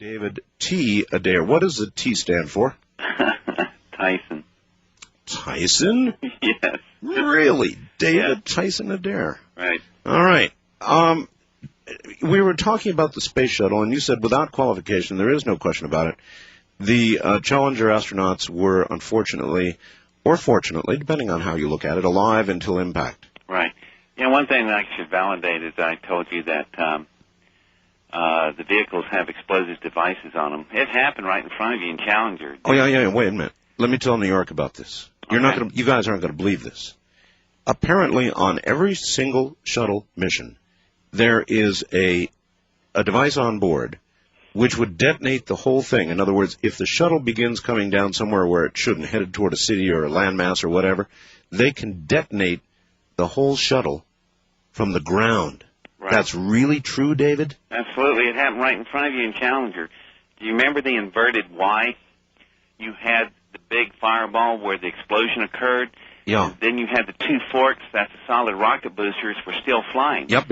David T. Adair. What does the T stand for? Tyson. Tyson? Yes. Really? David Yes. Tyson Adair. Right. All right. We were talking about the space shuttle, and you said without qualification, there is no question about it, the Challenger astronauts were unfortunately, or fortunately, depending on how you look at it, alive until impact. Right. You know, one thing that I should validate is I told you that the vehicles have explosive devices on them. It happened right in front of you in Challenger. Oh, yeah. Wait a minute. Let me tell New York about this. You guys aren't going to believe this. Apparently, on every single shuttle mission, there is a device on board which would detonate the whole thing. In other words, if the shuttle begins coming down somewhere where it shouldn't, headed toward a city or a landmass or whatever, they can detonate the whole shuttle from the ground. Right. That's really true, David? Absolutely. It happened right in front of you in Challenger. Do you remember the inverted Y? You had the big fireball where the explosion occurred. Yeah. Then you had the two forks. That's the solid rocket boosters were still flying. Yep.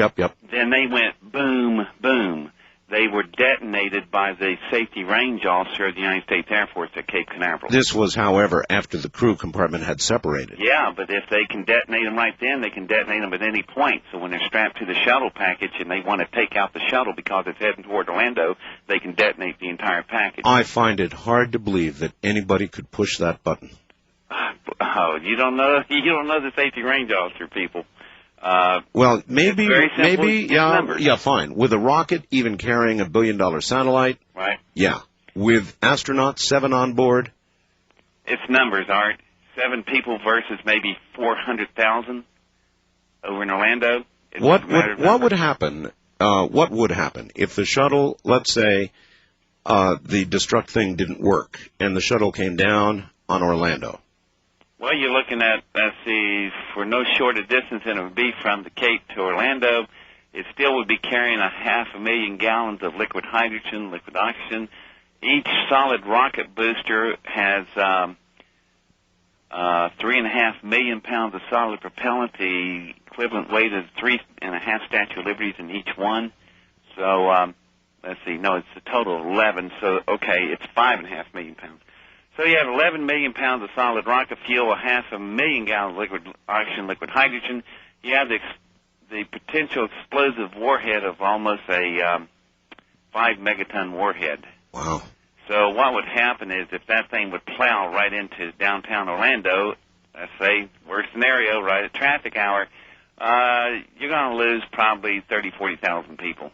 Then they went boom, boom. They were detonated by the safety range officer of the United States Air Force at Cape Canaveral. This was, however, after the crew compartment had separated. Yeah, but if they can detonate them right then, they can detonate them at any point. So when they're strapped to the shuttle package and they want to take out the shuttle because it's heading toward Orlando, they can detonate the entire package. I find it hard to believe that anybody could push that button. Oh, you don't know the safety range officer, people. Well, maybe, numbers. yeah, fine. With a rocket, even carrying $1 billion satellite, right? Yeah. With astronauts, 7 on board, it's numbers, Art. 7 people versus maybe 400,000 over in Orlando. What would happen? What would happen if the shuttle, let's say, the destruct thing didn't work and the shuttle came down on Orlando? Well, you're looking at, let's see, for no shorter distance than it would be from the Cape to Orlando, it still would be carrying 500,000 gallons of liquid hydrogen, liquid oxygen. Each solid rocket booster has 3.5 million pounds of solid propellant, the equivalent weight of 3.5 Statue of Liberties in each one. So, let's see, no, it's a total of 11, so, okay, it's 5.5 million pounds. So you have 11 million pounds of solid rocket fuel, 500,000 gallons of liquid oxygen, liquid hydrogen. You have the potential explosive warhead of almost a 5 megaton warhead. Wow. So what would happen is if that thing would plow right into downtown Orlando, let's say, worst scenario, right at traffic hour, you're going to lose probably 40,000 people.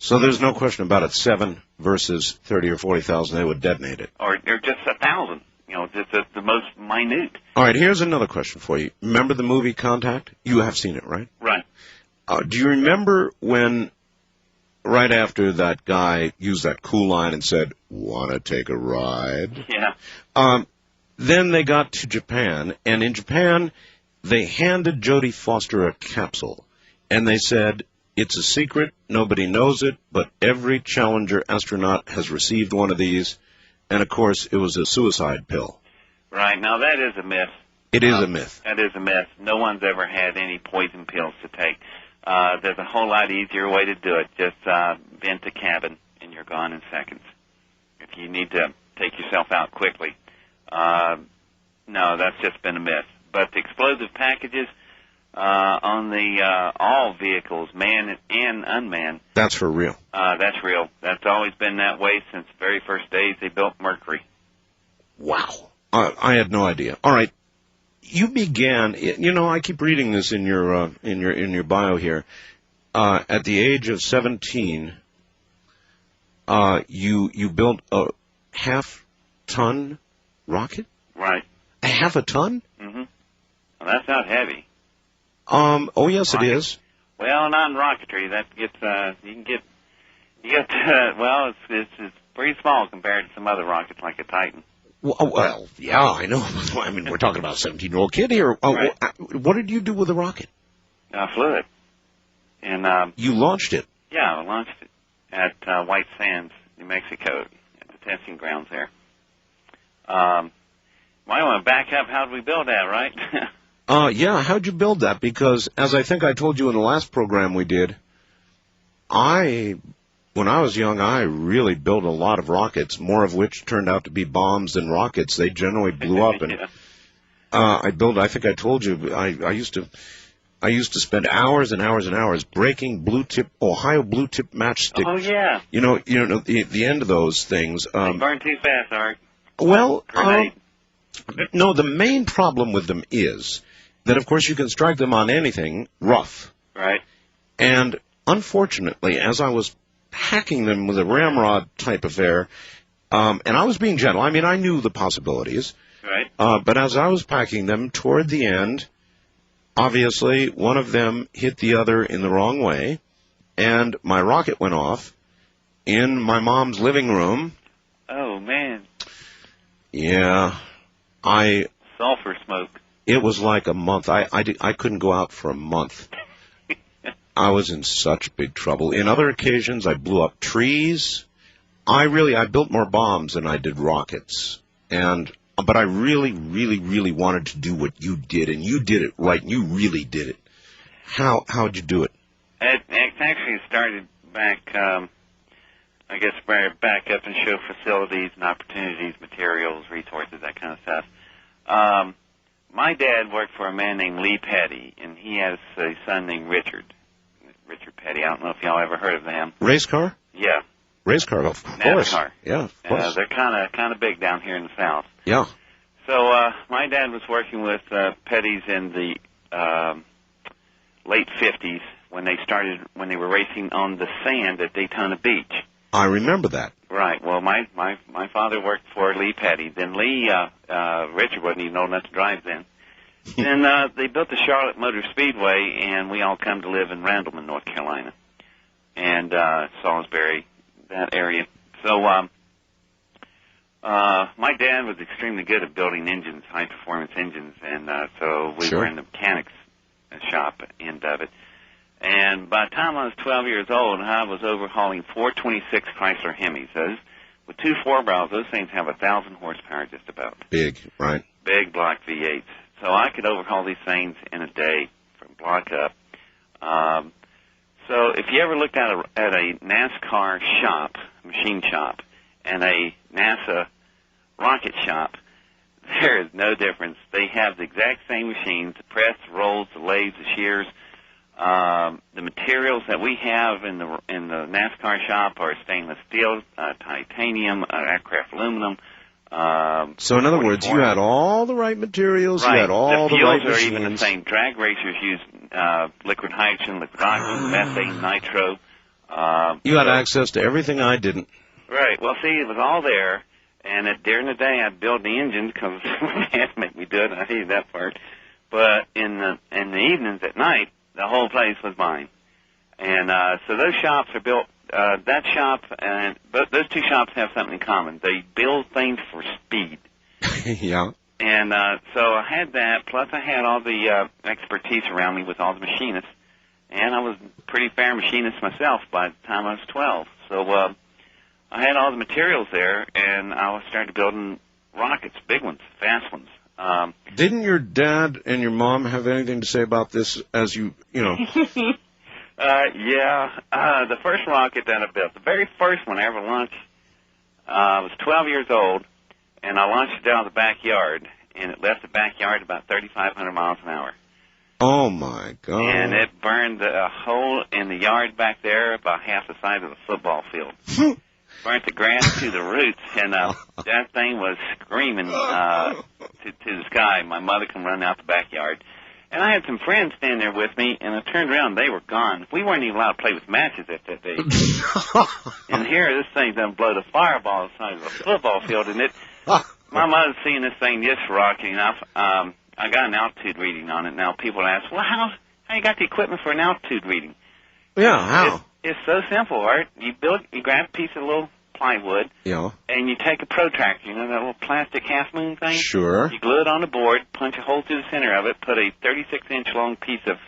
So there's no question about it. 7 versus 30 or 40,000, they would detonate it. Or just 1,000. You know, just the most minute. All right, here's another question for you. Remember the movie Contact? You have seen it, right? Right. Do you remember when, right after that guy used that cool line and said, "Want to take a ride?" Yeah. Then they got to Japan, and in Japan, they handed Jodie Foster a capsule, and they said, "It's a secret, nobody knows it, but every Challenger astronaut has received one of these," and of course, it was a suicide pill. Right. Now, that is a myth. It is a myth. That is a myth. No one's ever had any poison pills to take. There's a whole lot easier way to do it. Just vent a cabin, and you're gone in seconds. If you need to take yourself out quickly. No, that's just been a myth. But the explosive packages on the all vehicles, manned and unmanned. That's for real. That's real. That's always been that way since the very first days they built Mercury. Wow. I had no idea. All right. You began, I keep reading this in your bio here. At the age of 17, you built a half-ton rocket? Right. A half a ton? Mm-hmm. Well, that's not heavy. Oh, yes, rocket. It is. Well, not in rocketry. That gets, well, it's pretty small compared to some other rockets like a Titan. Well, yeah, I know. I mean, we're talking about a 17-year-old kid here. Right. What did you do with the rocket? Flew it. And, you launched it? Yeah, I launched it at White Sands, New Mexico, at the testing grounds there. Well, I want to back up. How did we build that, right? Yeah, how'd you build that? Because, as I think I told you in the last program we did, I When I was young, I really built a lot of rockets, more of which turned out to be bombs than rockets. They generally blew up. And Yeah. I think I told you, I used to spend hours and hours and hours breaking Ohio blue tip matchstick. Oh, yeah. You know the end of those things. They burn too fast, Art. Well, Grenade. no, the main problem with them is that, of course, you can strike them on anything rough. Right. And unfortunately, as I was hacking them with a ramrod type affair, and I was being gentle. I mean, I knew the possibilities. Right. But as I was packing them toward the end, obviously one of them hit the other in the wrong way, and my rocket went off in my mom's living room. Oh, man. Yeah. Sulfur smoke. It was like a month. I couldn't go out for a month. I was in such big trouble. In other occasions, I blew up trees. I built more bombs than I did rockets. But I really, really, really wanted to do what you did, and you did it right, and you really did it. How'd you do it? It actually started back, I guess, back up and show facilities and opportunities, materials, resources, that kind of stuff. My dad worked for a man named Lee Petty, and he has a son named Richard Petty. I don't know if y'all ever heard of them. Race car? Yeah. Race car, of course. NASCAR. Yeah, of course. They're kind of big down here in the South. Yeah. So my dad was working with Petty's in the late 50s when they were racing on the sand at Daytona Beach. I remember that. Right. Well, my father worked for Lee Petty. Then Richard wasn't even old enough to drive then. And they built the Charlotte Motor Speedway, and we all come to live in Randleman, North Carolina, and Salisbury, that area. So my dad was extremely good at building engines, high-performance engines, and so we were in the mechanics shop end of it. And by the time I was 12 years old, I was overhauling 426 Chrysler Hemis. Those, with two 4-barrels, those things have 1,000 horsepower just about. Big, right? Big block V8s. So I could overhaul these things in a day from block up. So if you ever looked at a NASCAR shop, machine shop, and a NASA rocket shop, there is no difference. They have the exact same machines, the press, the rolls, the lathes, the shears. The materials that we have in the NASCAR shop are stainless steel, titanium, aircraft aluminum. So in other words, you had all the right materials, right. You had all the right fuels machines. are even the same. Drag racers use liquid hydrogen, liquid oxygen, methane, nitro. You had access to everything I didn't. Right. Well, see, it was all there, and during the day I'd build the engines because my dad made me do it, and I hated that part. But in the evenings at night, the whole place was mine. And so those shops are built. That shop but those two shops have something in common. They build things for speed. Yeah. And so I had that, plus I had all the expertise around me with all the machinists. And I was a pretty fair machinist myself by the time I was 12. So I had all the materials there, and I started building rockets, big ones, fast ones. Didn't your dad and your mom have anything to say about this as you know? Yeah. The first rocket that I built, the very first one I ever launched, I was 12 years old, and I launched it out of the backyard, and it left the backyard about 3,500 miles an hour. Oh, my God. And it burned a hole in the yard back there about half the size of a football field. Burnt the grass to the roots, and that thing was screaming to the sky. My mother come running out the backyard. And I had some friends standing there with me, and I turned around, and they were gone. We weren't even allowed to play with matches at that age. And here, this thing done blow the fireball the size of a football field, and my mother's seeing this thing just rocking. I got an altitude reading on it. Now, people ask, well, how you got the equipment for an altitude reading? Yeah, how? It's so simple, Art. You grab a piece of little plywood, yeah, and you take a protractor, you know, that little plastic half-moon thing? Sure. You glue it on the board, punch a hole through the center of it, put a 36-inch long piece of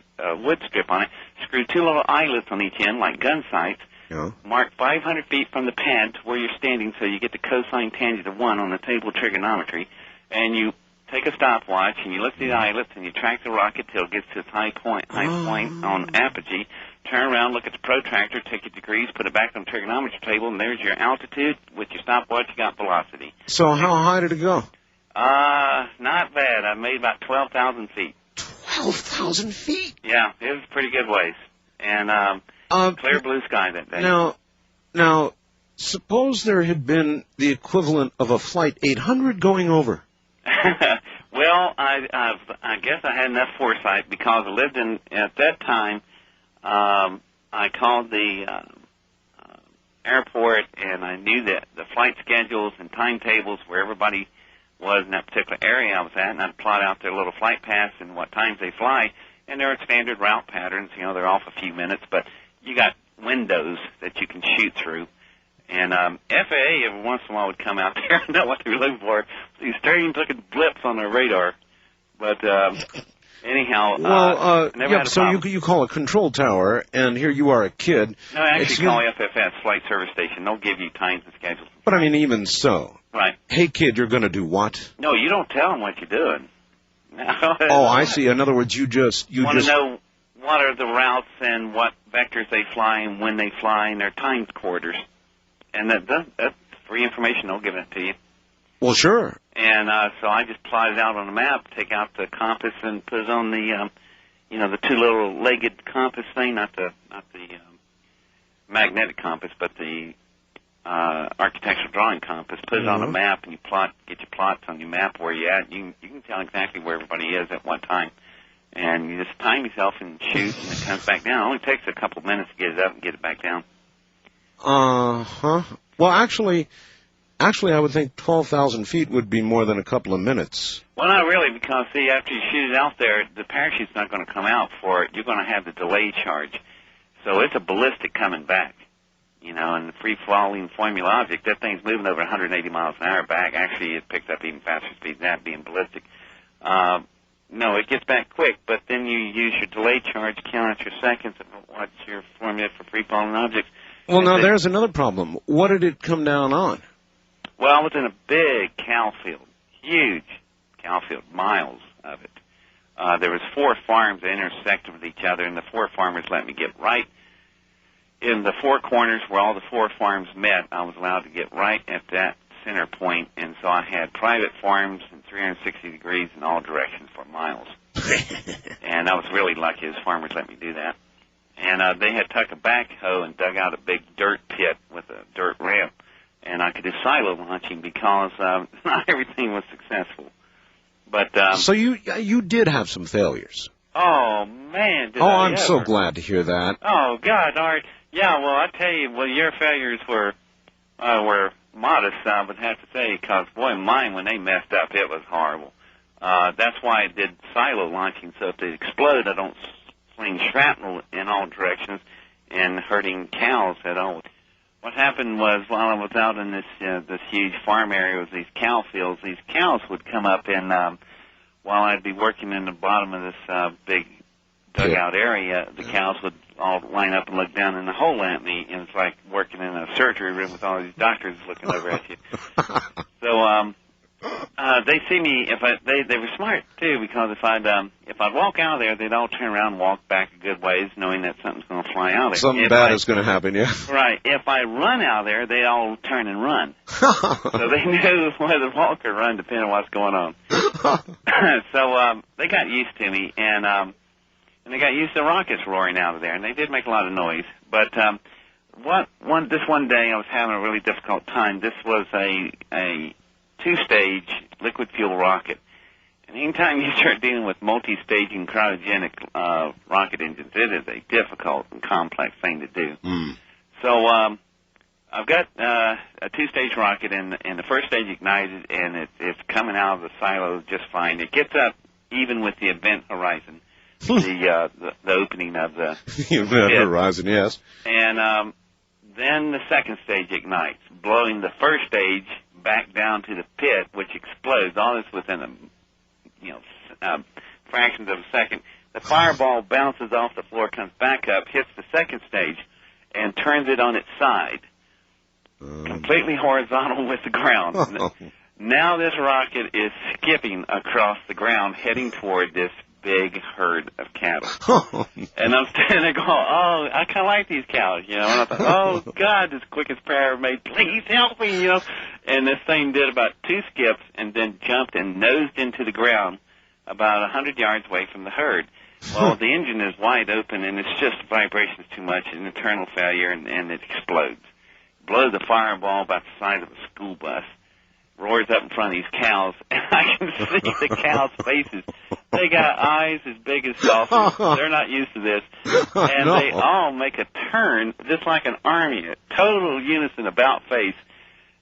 wood strip on it, screw two little eyelets on each end like gun sights, yeah, mark 500 feet from the pad to where you're standing so you get the cosine tangent of 1 on the table of trigonometry, and you take a stopwatch and you look at the eyelets and you track the rocket till it gets to its high point on apogee. turn around, look at the protractor, take your degrees, put it back on the trigonometry table, and there's your altitude. With your stopwatch, you got velocity. So how high did it go? Not bad. I made about 12,000 feet. 12,000 feet? Yeah, it was a pretty good ways. And clear blue sky that day. Now, suppose there had been the equivalent of a Flight 800 going over. Well, I guess I had enough foresight because I lived at that time, I called the airport and I knew that the flight schedules and timetables where everybody was in that particular area I was at, and I'd plot out their little flight paths and what times they fly, and there are standard route patterns. You know, they're off a few minutes, but you got windows that you can shoot through. And FAA every once in a while would come out there and know what they were looking for. These strange looking blips on their radar. But anyhow, never had a so problem. you call a control tower, and here you are a kid. No, I actually call FFS, Flight Service Station. They'll give you times and schedules. But I mean, even so. Right. Hey, kid, you're going to do what? No, you don't tell them what you're doing. Oh, I see. In other words, you want to know what are the routes and what vectors they fly and when they fly and their time quarters. And that's free information. They'll give it to you. Well, sure. And so I just plot it out on the map, take out the compass, and put it on the, the two little legged compass thing, not the magnetic compass, but the architectural drawing compass. Put it on the map, and you get your plots on your map where you're at. You can tell exactly where everybody is at what time. And you just time yourself and shoot, and it comes back down. It only takes a couple of minutes to get it up and get it back down. Uh-huh. Well, actually, I would think 12,000 feet would be more than a couple of minutes. Well, not really, because, see, after you shoot it out there, the parachute's not going to come out for it. You're going to have the delay charge. So it's a ballistic coming back, and the free-falling formula object, that thing's moving over 180 miles an hour back. Actually, it picks up even faster speed than that, being ballistic. No, it gets back quick, but then you use your delay charge, count out your seconds, and what's your formula for free-falling objects. Well, now, there's another problem. What did it come down on? Well, I was in a big cow field, huge cow field, miles of it. There was 4 farms that intersected with each other, and the 4 farmers let me get right in the 4 corners where all the 4 farms met. I was allowed to get right at that center point, and so I had private farms in 360 degrees in all directions for miles. And I was really lucky as farmers let me do that. And they had took a backhoe and dug out a big dirt pit with a dirt ramp. And I could do silo launching because not everything was successful. But so you did have some failures. Oh, man, did I'm so glad to hear that. Oh, God, Art. Yeah, well, I tell you, your failures were modest, I would have to say, because, boy, mine, when they messed up, it was horrible. That's why I did silo launching, so if they explode, I don't sling shrapnel in all directions and hurting cows at all. What happened was, while I was out in this huge farm area with these cow fields, these cows would come up, and while I'd be working in the bottom of this big dugout area, the cows would all line up and look down in the hole at me, and it's like working in a surgery room with all these doctors looking over at you. So they see me. They were smart too, because if I'd walk out of there, they'd all turn around and walk back a good ways, knowing that something's going to fly out of there. Something bad is going to happen, yeah. Right. If I run out of there, they all turn and run. So they knew whether to walk or run, depending on what's going on. So they got used to me, and they got used to rockets roaring out of there, and they did make a lot of noise. But this one day, I was having a really difficult time. This was a 2-stage liquid fuel rocket. And anytime you start dealing with multi-staging cryogenic rocket engines, it is a difficult and complex thing to do. So I've got a 2-stage rocket, and the first stage ignited, and it's coming out of the silo just fine. It gets up even with the event horizon, the opening of the event horizon, yes. And then the second stage ignites, blowing the first stage back down to the pit, which explodes. All this within fractions of a second. The fireball bounces off the floor, comes back up, hits the second stage, and turns it on its side, completely horizontal with the ground. Now this rocket is skipping across the ground, heading toward this big herd of cattle. And I'm standing there going, oh, I kind of like these cows, you know. And I thought, oh, God, this quickest prayer ever made. Please help me, you know. And this thing did about 2 skips and then jumped and nosed into the ground about 100 yards away from the herd. Well, the engine is wide open, and it's just vibrations too much, an internal failure, and it explodes. Blows a fireball about the size of a school bus, roars up in front of these cows, and I can see the cows' faces. They got eyes as big as saucers. They're not used to this. And they all make a turn, just like an army, a total unison about face,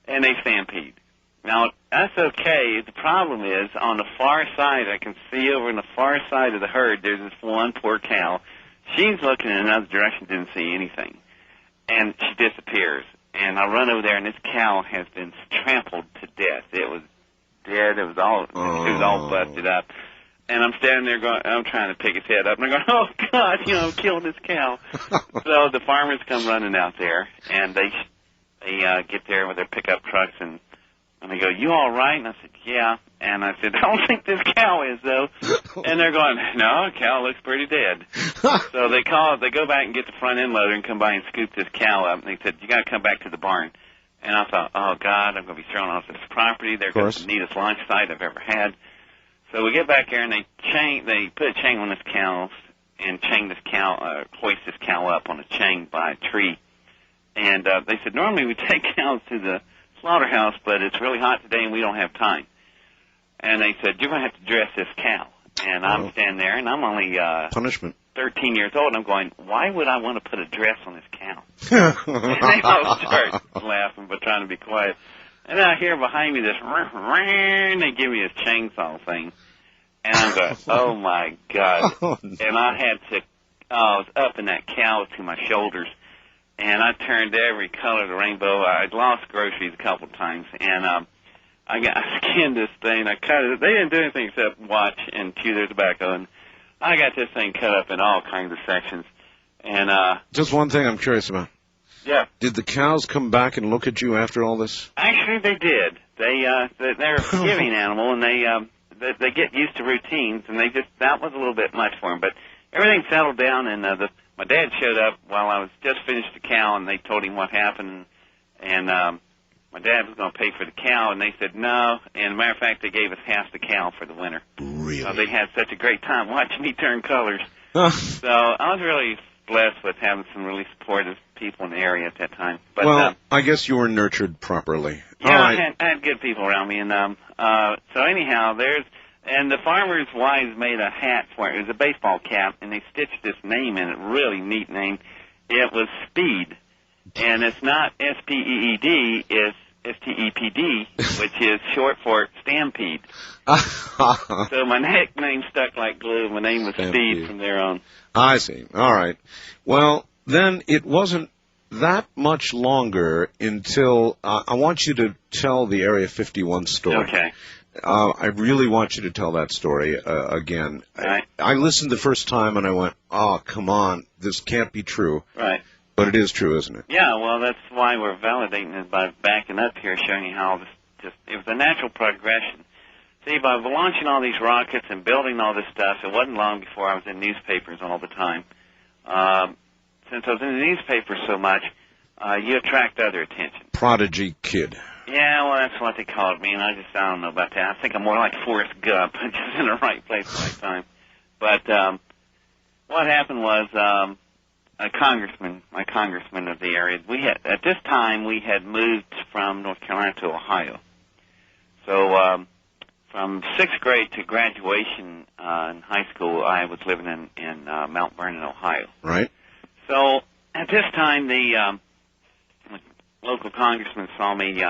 and they stampede. Now, that's okay. The problem is, on the far side, I can see over in the far side of the herd, there's this one poor cow. She's looking in another direction, didn't see anything. And she disappears. And I run over there, and this cow has been trampled to death. It was dead. It was all, she was all busted up. And I'm standing there going, I'm trying to pick his head up, and I'm going, oh, God, you know, kill this cow. So the farmers come running out there, and they get there with their pickup trucks, and they go, you all right? And I said, yeah. And I said, I don't think this cow is, though. And they're going, no, the cow looks pretty dead. So they go back and get the front end loader and come by and scoop this cow up. And they said, you got to come back to the barn. And I thought, oh, God, I'm going to be thrown off this property. They're going to the neatest launch site I've ever had. So we get back there, and they put a chain on this cow and hoist this cow up on a chain by a tree. And they said, normally we take cows to the slaughterhouse, but it's really hot today and we don't have time. And they said, you're going to have to dress this cow. And I'm standing there, and I'm only punishment 13 years old, and I'm going, why would I want to put a dress on this cow? And they all start laughing, but trying to be quiet. And then I hear behind me this, and they give me this chainsaw thing. And I'm going, oh, my God. And I was up in that cow to my shoulders. And I turned every color of the rainbow. I'd lost groceries a couple of times, and I skinned this thing. I cut it. They didn't do anything except watch and chew their tobacco, and I got this thing cut up in all kinds of sections. And just one thing I'm curious about. Yeah. Did the cows come back and look at you after all this? Actually, they did. They're a forgiving animal, and they get used to routines, and that was a little bit much for them. But everything settled down, and my dad showed up while I was just finished the cow, and they told him what happened, and my dad was going to pay for the cow, and they said no. And as a matter of fact, they gave us half the cow for the winter. Really? So they had such a great time watching me turn colors. So I was really blessed with having some really supportive people in the area at that time. But, well, I guess you were nurtured properly. Yeah, all right. I had good people around me, and so anyhow, and the farmer's wives made a hat for it. It was a baseball cap, and they stitched this name in it, really neat name. It was Speed, and it's not S-P-E-E-D, it's S-T-E-P-D, which is short for Stampede. So my nickname stuck like glue. My name was Speed from there on. I see. All right. Well, then it wasn't that much longer until I want you to tell the Area 51 story. Okay. I really want you to tell that story again. Right. I listened the first time and I went, oh, come on, this can't be true. Right. But it is true, isn't it? Yeah, well, that's why we're validating it by backing up here, showing you how it was a natural progression. See, by launching all these rockets and building all this stuff, it wasn't long before I was in newspapers all the time. Since I was in the newspapers so much, you attract other attention. Prodigy kid. Yeah, well, that's what they called me, and I don't know about that. I think I'm more like Forrest Gump, just in the right place at the right time. But what happened was my congressman of the area, at this time we had moved from North Carolina to Ohio. So from 6th grade to graduation in high school, I was living in Mount Vernon, Ohio. Right. So at this time, the local congressman saw me,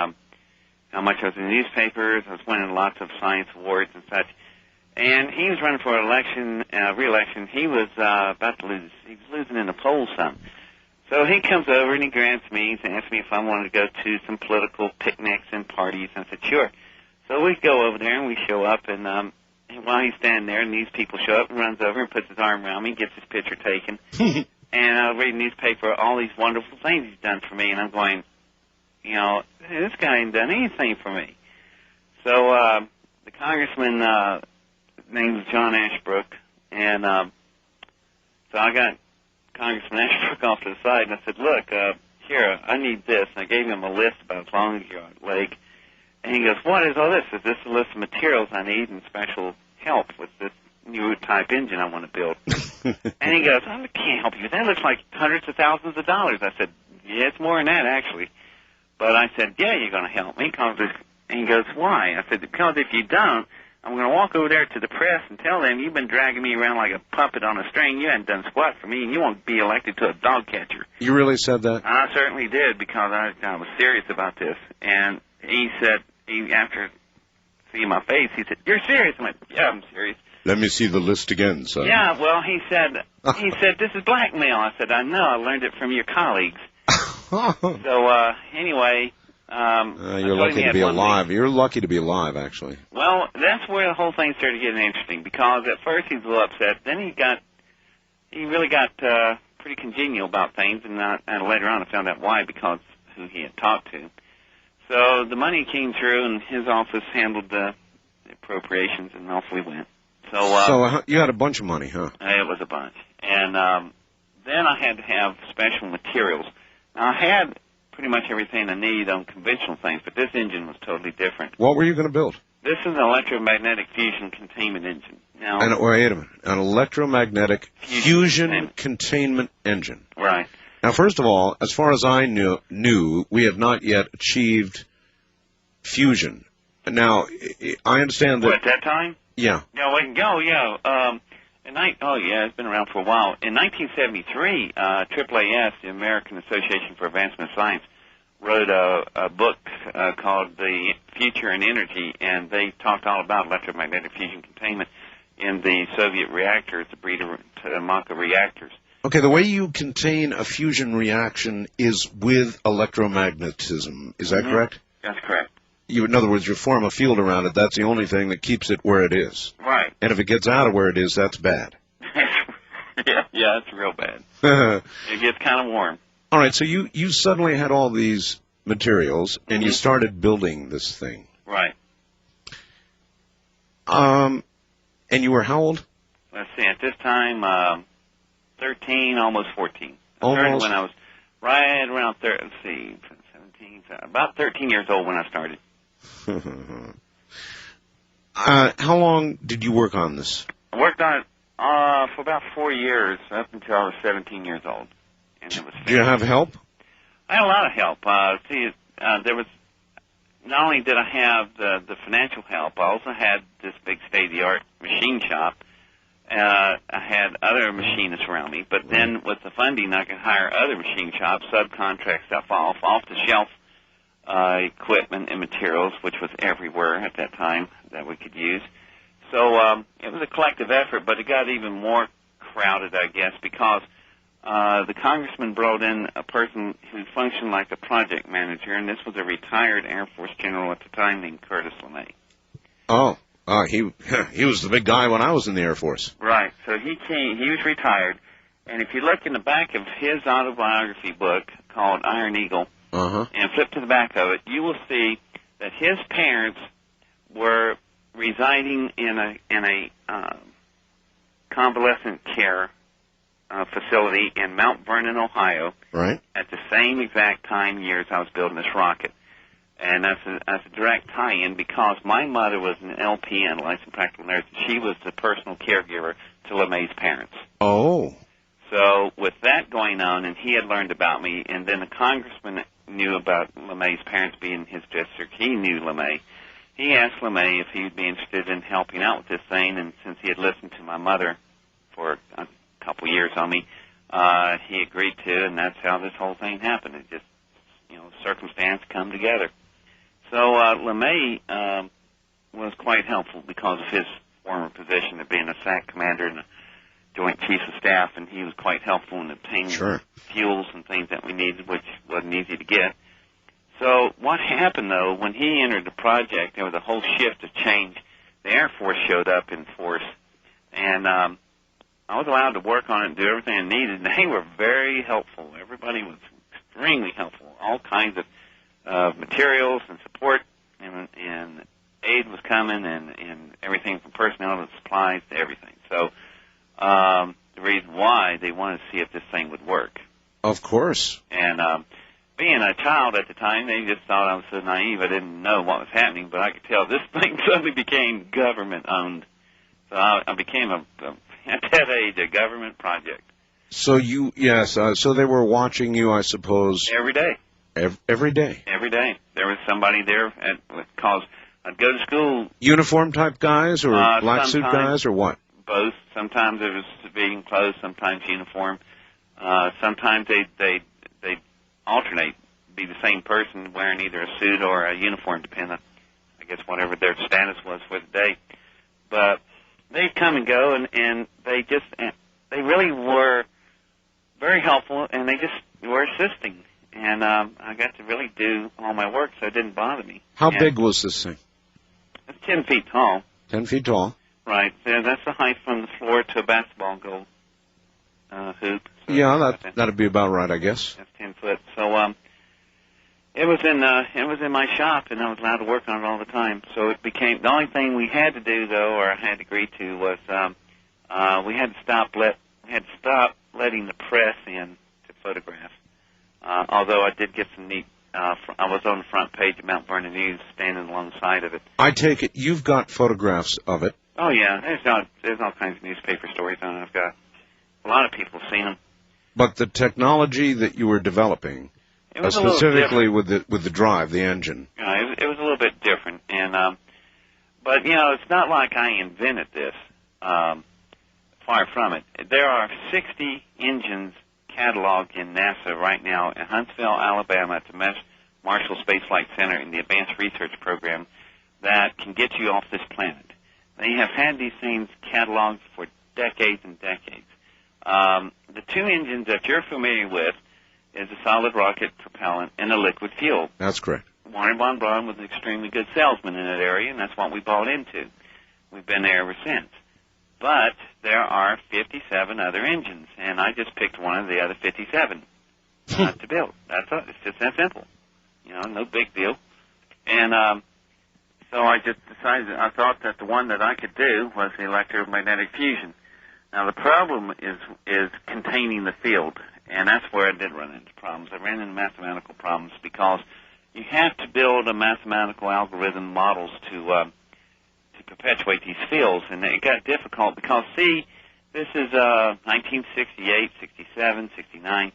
how much I was in the newspapers. I was winning lots of science awards and such. And he was running for election, re-election. He was about to lose. He was losing in the polls some. So he comes over and he grabs me and asks me if I wanted to go to some political picnics and parties. And I said, sure. So we go over there and we show up. And while he's standing there and these people show up, and runs over and puts his arm around me, gets his picture taken. And I read in the newspaper all these wonderful things he's done for me. And I'm going, you know, this guy ain't done anything for me. So the congressman, name was John Ashbrook, And so I got Congressman Ashbrook off to the side, and I said, look, here, I need this. And I gave him a list about as long as your leg. And he goes, what is all this? Is this a list of materials I need and special help with this new type engine I want to build? And he goes, I can't help you. That looks like hundreds of thousands of dollars. I said, yeah, it's more than that, actually. But I said, yeah, you're going to help me. And he goes, why? I said, because if you don't, I'm going to walk over there to the press and tell them you've been dragging me around like a puppet on a string. You haven't done squat for me, and you won't be elected to a dog catcher. You really said that? I certainly did, because I was serious about this. And he said, after seeing my face, he said, you're serious? I went, yeah, I'm serious. Let me see the list again, son. Yeah, well, he said, this is blackmail. I said, I know, I learned it from your colleagues. So, anyway... you're lucky to be alive. You're lucky to be alive, actually. Well, that's where the whole thing started getting interesting, because at first he was a little upset. Then he really got pretty congenial about things, and later on I found out why, because who he had talked to. So the money came through, and his office handled the appropriations, and off we went. So you had a bunch of money, huh? It was a bunch. And then I had to have special materials. Now, I had pretty much everything I need on conventional things, but this engine was totally different. What were you going to build? This is an electromagnetic fusion containment engine. Now, wait a minute. An electromagnetic fusion containment engine. Right. Now, first of all, as far as I knew, we have not yet achieved fusion. Now, I understand that... What, at that time? Yeah. Yeah, yeah. It's been around for a while. In 1973, AAAS, the American Association for Advancement of Science, wrote a book called The Future in Energy, and they talked all about electromagnetic fusion containment in the Soviet reactors, the Breeder-Maka reactors. Okay, the way you contain a fusion reaction is with electromagnetism. Is that correct? That's correct. In other words, you form a field around it. That's the only thing that keeps it where it is. Right. And if it gets out of where it is, that's bad. yeah, it's real bad. It gets kind of warm. All right, so you suddenly had all these materials, and you started building this thing. Right. And you were how old? Let's see, at this time, 13, almost 14. Almost? I started when I was right around, 17, about 13 years old when I started. How long did you work on this? I worked on it for about 4 years, up until I was 17 years old. And it was Did you have help? I had a lot of help. There was, not only did I have the financial help, I also had this big state-of-the-art machine shop. I had other machinists around me, but then with the funding, I could hire other machine shops, subcontract stuff off-the-shelf equipment and materials, which was everywhere at that time that we could use. So it was a collective effort, but it got even more crowded, I guess, because the congressman brought in a person who functioned like a project manager, and this was a retired Air Force general at the time named Curtis LeMay. Oh, he was the big guy when I was in the Air Force. Right. So he was retired, and if you look in the back of his autobiography book called Iron Eagle, and flip to the back of it, you will see that his parents were residing in a convalescent care facility in Mount Vernon, Ohio, right, at the same exact years I was building this rocket. And that's a direct tie-in, because my mother was an LPN, licensed practical nurse. She was the personal caregiver to LeMay's parents. Oh. So with that going on, and he had learned about me, and then the congressman knew about LeMay's parents being in his district. He knew LeMay. He asked LeMay if he would be interested in helping out with this thing, and since he had listened to my mother for a couple years on me, he agreed to, and that's how this whole thing happened. It just, circumstance come together. So LeMay was quite helpful because of his former position of being a SAC commander and a Joint Chiefs of Staff, and he was quite helpful in obtaining fuels and things that we needed, which wasn't easy to get. So what happened, though, when he entered the project, there was a whole shift of change. The Air Force showed up in force, and I was allowed to work on it and do everything I needed, and they were very helpful. Everybody was extremely helpful. All kinds of materials and support, and aid was coming, and everything from personnel to supplies to everything. So The reason why they wanted to see if this thing would work. Of course. And being a child at the time, they just thought I was so naive I didn't know what was happening, but I could tell this thing suddenly became government-owned. So I became, at that age, a government project. So so they were watching you, I suppose. Every day. Every day? Every day. There was somebody there because I'd go to school. Uniform-type guys or black suit guys or what? Both. Sometimes it was civilian clothes, sometimes uniform. Sometimes they'd alternate, be the same person wearing either a suit or a uniform, depending on, I guess, whatever their status was for the day. But they'd come and go, and they really were very helpful, and they just were assisting. And I got to really do all my work, so it didn't bother me. How big was this thing? It's 10 feet tall. 10 feet tall. Right. That's the height from the floor to a basketball goal hoop. So yeah, that'd be about right, I guess. That's 10 foot. So it was in my shop, and I was allowed to work on it all the time. So it became the only thing we had to do, though, or I had to agree to, was we had to stop letting the press in to photograph. Although I did get some neat. I was on the front page of Mount Vernon News, standing alongside of it. I take it you've got photographs of it. Oh yeah, there's all kinds of newspaper stories on it. I've got a lot of people have seen them. But the technology that you were developing, specifically with the drive, the engine. Yeah, it was a little bit different, and but it's not like I invented this. Far from it. There are 60 engines cataloged in NASA right now in Huntsville, Alabama, at the Marshall Space Flight Center in the Advanced Research Program that can get you off this planet. They have had these things cataloged for decades and decades. The two engines that you're familiar with is a solid rocket propellant and a liquid fuel. That's correct. Warren von Braun was an extremely good salesman in that area, and that's what we bought into. We've been there ever since. But there are 57 other engines, and I just picked one of the other 57 to build. That's all. It's just that simple. No big deal. And so I just decided, I thought that the one that I could do was the electromagnetic fusion. Now, the problem is containing the field, and that's where I did run into problems. I ran into mathematical problems because you have to build a mathematical algorithm models to perpetuate these fields, and it got difficult because, see, this is 1968, 67, 69,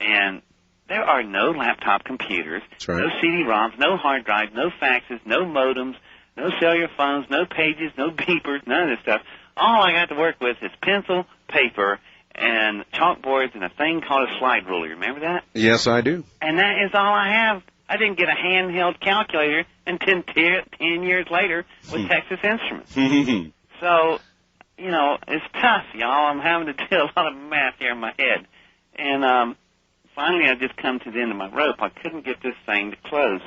and there are no laptop computers, right. No CD-ROMs, no hard drives, no faxes, no modems, no cellular phones, no pages, no beepers, none of this stuff. All I got to work with is pencil, paper, and chalkboards and a thing called a slide ruler. Remember that? Yes, I do. And that is all I have. I didn't get a handheld calculator until 10 years later with Texas Instruments. So, it's tough, y'all. I'm having to do a lot of math here in my head. And finally I just come to the end of my rope. I couldn't get this thing to close.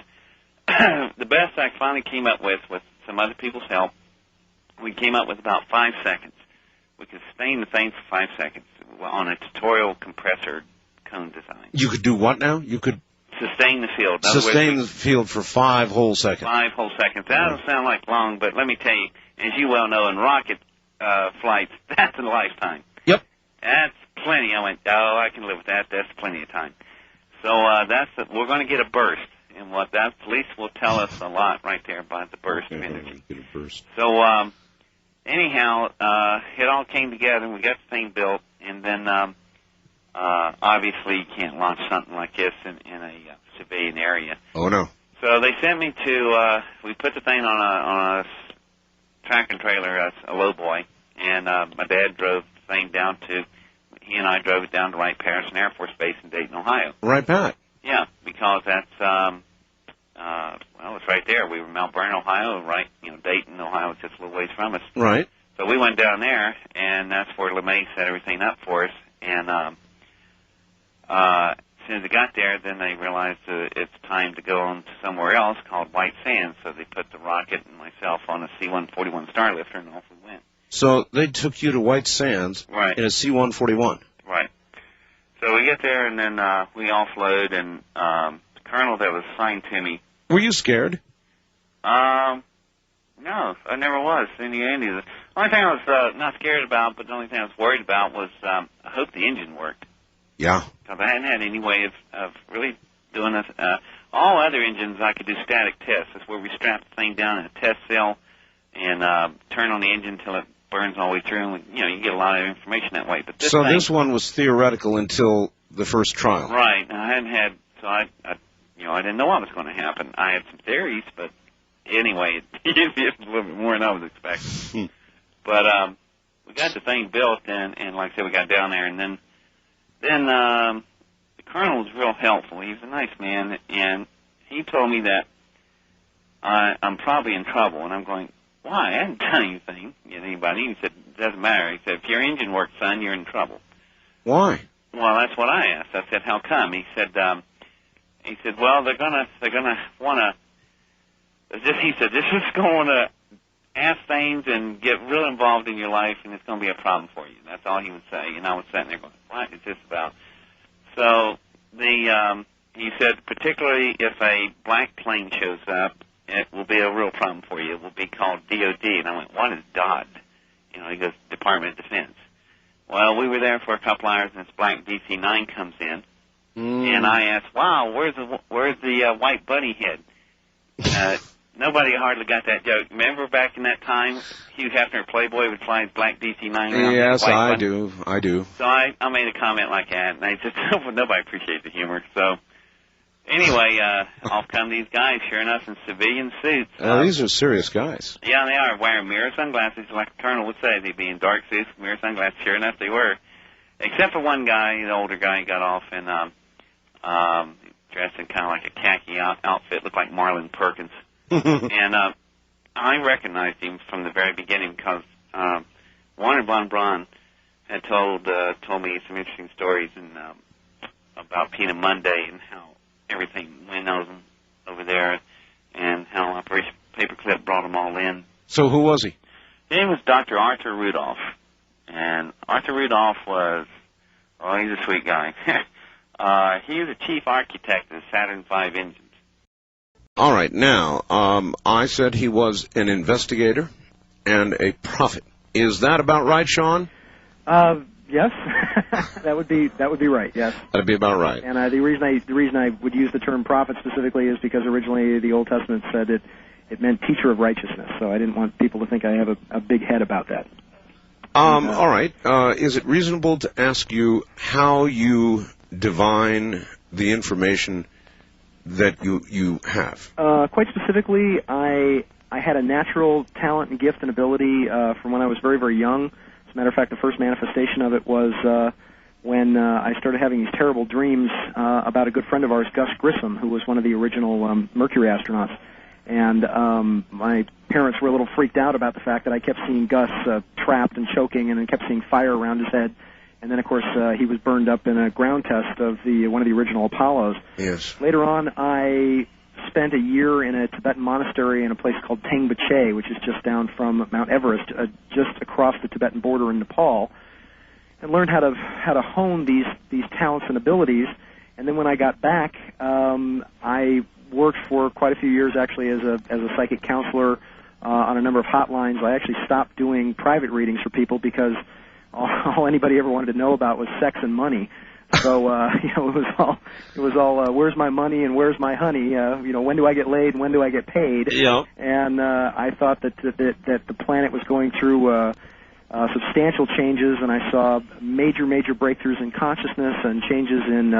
The best I finally came up with some other people's help, we came up with about 5 seconds. We could sustain the thing for 5 seconds on a tutorial compressor cone design. You could do what now? You could sustain the field. Sustain the field for 5 whole seconds. 5 whole seconds. That doesn't sound like long, but let me tell you, as you well know, in rocket flights, that's a lifetime. Yep. That's plenty. I went, I can live with that. That's plenty of time. So we're going to get a burst, and what that at least will tell us a lot right there about the burst of energy. Get a burst. So anyhow, it all came together, and we got the thing built, and then obviously you can't launch something like this in a civilian area. Oh, no. So they sent me to, we put the thing on a tractor trailer, a lowboy, and my dad drove the thing down to, he and I drove it down to Wright Patterson Air Force Base in Dayton, Ohio. Right back. Yeah, because that's, it's right there. We were in Mount Vernon, Ohio, right, Dayton, Ohio is just a little ways from us. Right. So we went down there, and that's where LeMay set everything up for us, and as soon as it got there, then they realized it's time to go on to somewhere else called White Sands. So they put the rocket and myself on a C-141 Starlifter, and off we went. So they took you to White Sands in a C-141. Right. So we get there, and then we offload, and the colonel that was assigned to me. Were you scared? No, I never was. In the end, The only thing I was not scared about, but the only thing I was worried about was I hope the engine worked. Yeah. Because I hadn't had any way of really doing this. All other engines, I could do static tests. That's where we strap the thing down in a test cell and turn on the engine until it burns all the way through. And, you get a lot of information that way. But this one was theoretical until the first trial. Right. I hadn't had, so I didn't know what was going to happen. I had some theories, but anyway, it was a little bit more than I was expecting. But we got the thing built, and like I said, we got down there, and then the colonel was real helpful. He was a nice man, and he told me that I'm probably in trouble, and I'm going, why? I haven't done anything to anybody. He said, it doesn't matter. He said, if your engine works, son, you're in trouble. Why? Well, that's what I asked. I said, how come? He said, well, they're gonna want to. He said, this is going to ask things and get real involved in your life, and it's going to be a problem for you. That's all he would say. And I was sitting there going, what is this about? So he said, particularly if a black plane shows up, it will be a real problem for you. It will be called DOD. And I went, what is DOD? He goes, Department of Defense. Well, we were there for a couple hours, and this black DC-9 comes in, and I asked, wow, where's the white bunny head? Nobody hardly got that joke. Remember back in that time, Hugh Hefner, Playboy, would fly his black DC-9 around? Yes, I do. So I made a comment like that, and I just nobody appreciated the humor. So anyway, off come these guys, sure enough, in civilian suits. These are serious guys. Yeah, they are, wearing mirror sunglasses, like the colonel would say. They'd be in dark suits, mirror sunglasses. Sure enough, they were. Except for one guy, the older guy, got off in dressed in kind of like a khaki outfit, looked like Marlon Perkins. And I recognized him from the very beginning because Warner von Braun had told me some interesting stories about Peanut Monday and how everything went over there, and how Operation Paperclip brought them all in. So who was he? His name was Dr. Arthur Rudolph, and Arthur Rudolph he's a sweet guy. He was a chief architect of the Saturn V engines. All right, now, I said he was an investigator and a prophet. Is that about right, Sean? Yes, that would be right. Yes, that'd be about right. And the reason I would use the term prophet specifically is because originally the Old Testament said it meant teacher of righteousness. So I didn't want people to think I have a big head about that. All right. Is it reasonable to ask you how you divine the information that you have? Quite specifically, I had a natural talent and gift and ability from when I was very, very young. As a matter of fact, the first manifestation of it was when I started having these terrible dreams about a good friend of ours, Gus Grissom, who was one of the original Mercury astronauts. And my parents were a little freaked out about the fact that I kept seeing Gus trapped and choking, and then kept seeing fire around his head. And then, of course, he was burned up in a ground test of one of the original Apollos. Yes. Later on, I spent a year in a Tibetan monastery in a place called Tengbache, which is just down from Mount Everest, just across the Tibetan border in Nepal, and learned how to hone these talents and abilities. And then when I got back, I worked for quite a few years actually as a psychic counselor on a number of hotlines. I actually stopped doing private readings for people because all anybody ever wanted to know about was sex and money. So it was all where's my money and where's my honey? When do I get laid and when do I get paid? Yeah. And I thought that the planet was going through substantial changes, and I saw major breakthroughs in consciousness and changes in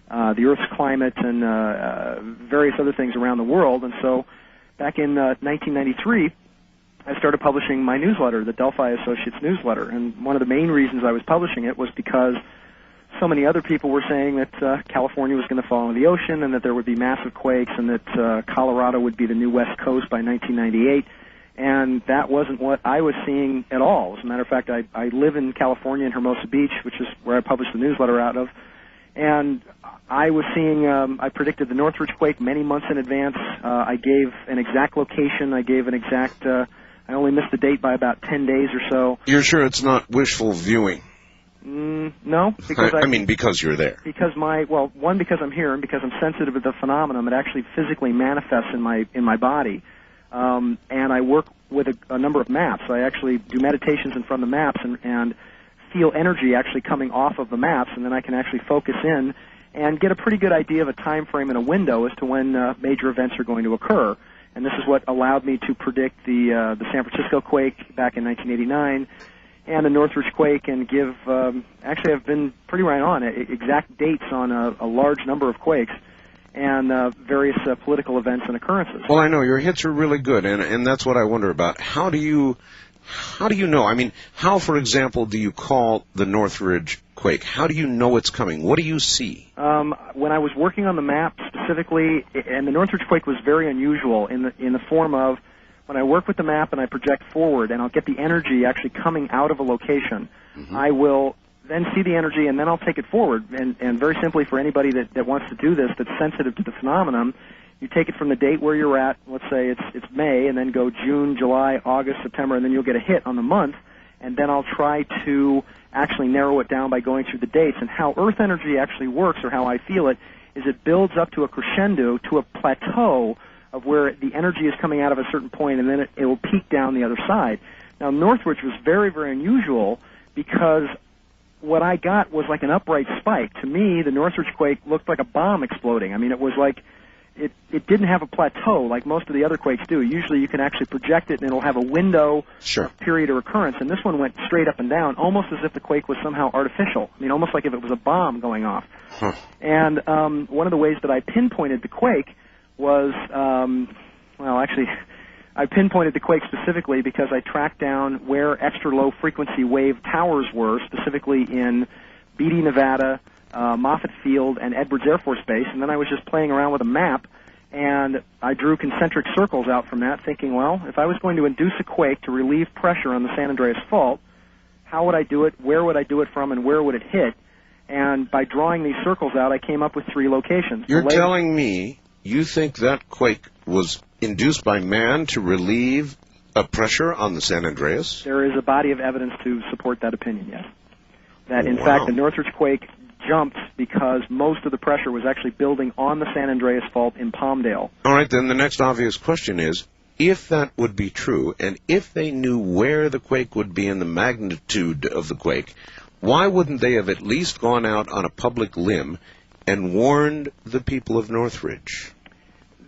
the Earth's climate and various other things around the world. And so back in 1993, I started publishing my newsletter, the Delphi Associates newsletter. And one of the main reasons I was publishing it was because so many other people were saying that California was going to fall into the ocean and that there would be massive quakes and that Colorado would be the new West Coast by 1998. And that wasn't what I was seeing at all. As a matter of fact, I live in California in Hermosa Beach, which is where I published the newsletter out of. And I was seeing, I predicted the Northridge quake many months in advance. I gave an exact location. I gave an exact, I only missed the date by about 10 days or so. You're sure it's not wishful viewing? No, because I mean, because you're there. Because one, because I'm here, and because I'm sensitive to the phenomenon, it actually physically manifests in my body. And I work with a number of maps. I actually do meditations in front of the maps and feel energy actually coming off of the maps, and then I can actually focus in and get a pretty good idea of a time frame and a window as to when major events are going to occur. And this is what allowed me to predict the San Francisco quake back in 1989 and the Northridge quake, and give actually I've been pretty right on exact dates on a large number of quakes and various political events and occurrences. Well, I know your hits are really good, and that's what I wonder about. How do you know? I mean, how, for example, do you call the Northridge quake? How do you know it's coming? What do you see? When I was working on the map specifically, and the Northridge quake was very unusual in the form of when I work with the map and I project forward, and I'll get the energy actually coming out of a location. Mm-hmm. I will then see the energy, and then I'll take it forward. And very simply, for anybody that wants to do this, that's sensitive to the phenomenon, you take it from the date where you're at. Let's say it's May, and then go June, July, August, September, and then you'll get a hit on the month. And then I'll try to actually narrow it down by going through the dates. And how Earth energy actually works, or how I feel it, is it builds up to a crescendo, to a plateau of where the energy is coming out of a certain point, and then it will peak down the other side. Now, Northridge was very, very unusual because what I got was like an upright spike. To me, the Northridge quake looked like a bomb exploding. I mean, it was like it didn't have a plateau like most of the other quakes do. Usually you can actually project it, and it'll have a window of period of recurrence, and this one went straight up and down, almost as if the quake was somehow artificial. I mean, almost like if it was a bomb going off. Huh. And one of the ways that I pinpointed the quake was, I pinpointed the quake specifically because I tracked down where extra low frequency wave towers were, specifically in Beatty, Nevada, Moffett Field, and Edwards Air Force Base, and then I was just playing around with a map, and I drew concentric circles out from that, thinking, well, if I was going to induce a quake to relieve pressure on the San Andreas Fault, how would I do it, where would I do it from, and where would it hit? And by drawing these circles out, I came up with 3 locations. You're telling me you think that quake was induced by man to relieve a pressure on the San Andreas? There is a body of evidence to support that opinion, yes. That, in fact, the Northridge quake jumped because most of the pressure was actually building on the San Andreas Fault in Palmdale. All right, then the next obvious question is, if that would be true, and if they knew where the quake would be and the magnitude of the quake, why wouldn't they have at least gone out on a public limb and warned the people of Northridge?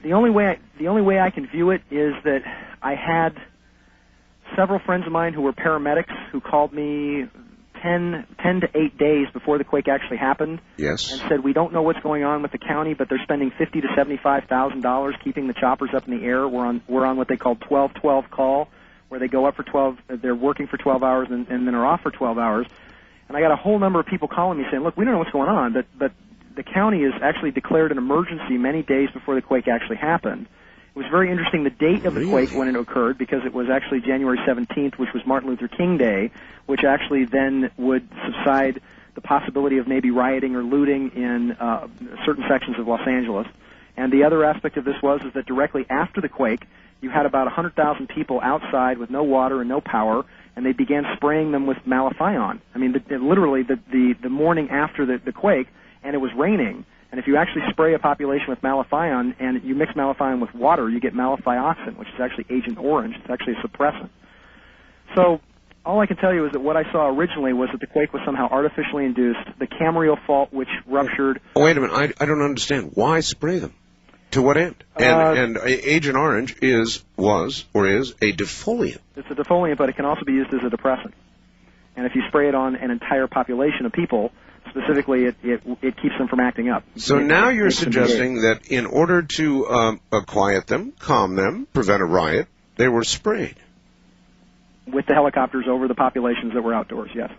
The only way I can view it is that I had several friends of mine who were paramedics who called me 10 to 8 days before the quake actually happened. Yes. And said, we don't know what's going on with the county, but they're spending $50,000 to $75,000 keeping the choppers up in the air. We're on what they call 12-12 call, where they go up for 12, they're working for 12 hours and then are off for 12 hours. And I got a whole number of people calling me saying, look, we don't know what's going on, but the county has actually declared an emergency many days before the quake actually happened. It was very interesting, the date of the quake when it occurred, because it was actually January 17th, which was Martin Luther King Day, which actually then would subside the possibility of maybe rioting or looting in certain sections of Los Angeles. And the other aspect of this was that directly after the quake, you had about 100,000 people outside with no water and no power, and they began spraying them with malathion. I mean, literally the morning after the quake, and it was raining. And if you actually spray a population with malathion and you mix malathion with water, you get malathioxin, which is actually Agent Orange. It's actually a suppressant. So all I can tell you is that what I saw originally was that the quake was somehow artificially induced. The Cambrial Fault, which ruptured... Oh, wait a minute. I don't understand. Why spray them? To what end? And Agent Orange was a defoliant. It's a defoliant, but it can also be used as a depressant. And if you spray it on an entire population of people, specifically, it keeps them from acting up. So now you're suggesting that in order to quiet them, calm them, prevent a riot, they were sprayed. With the helicopters over the populations that were outdoors, yes.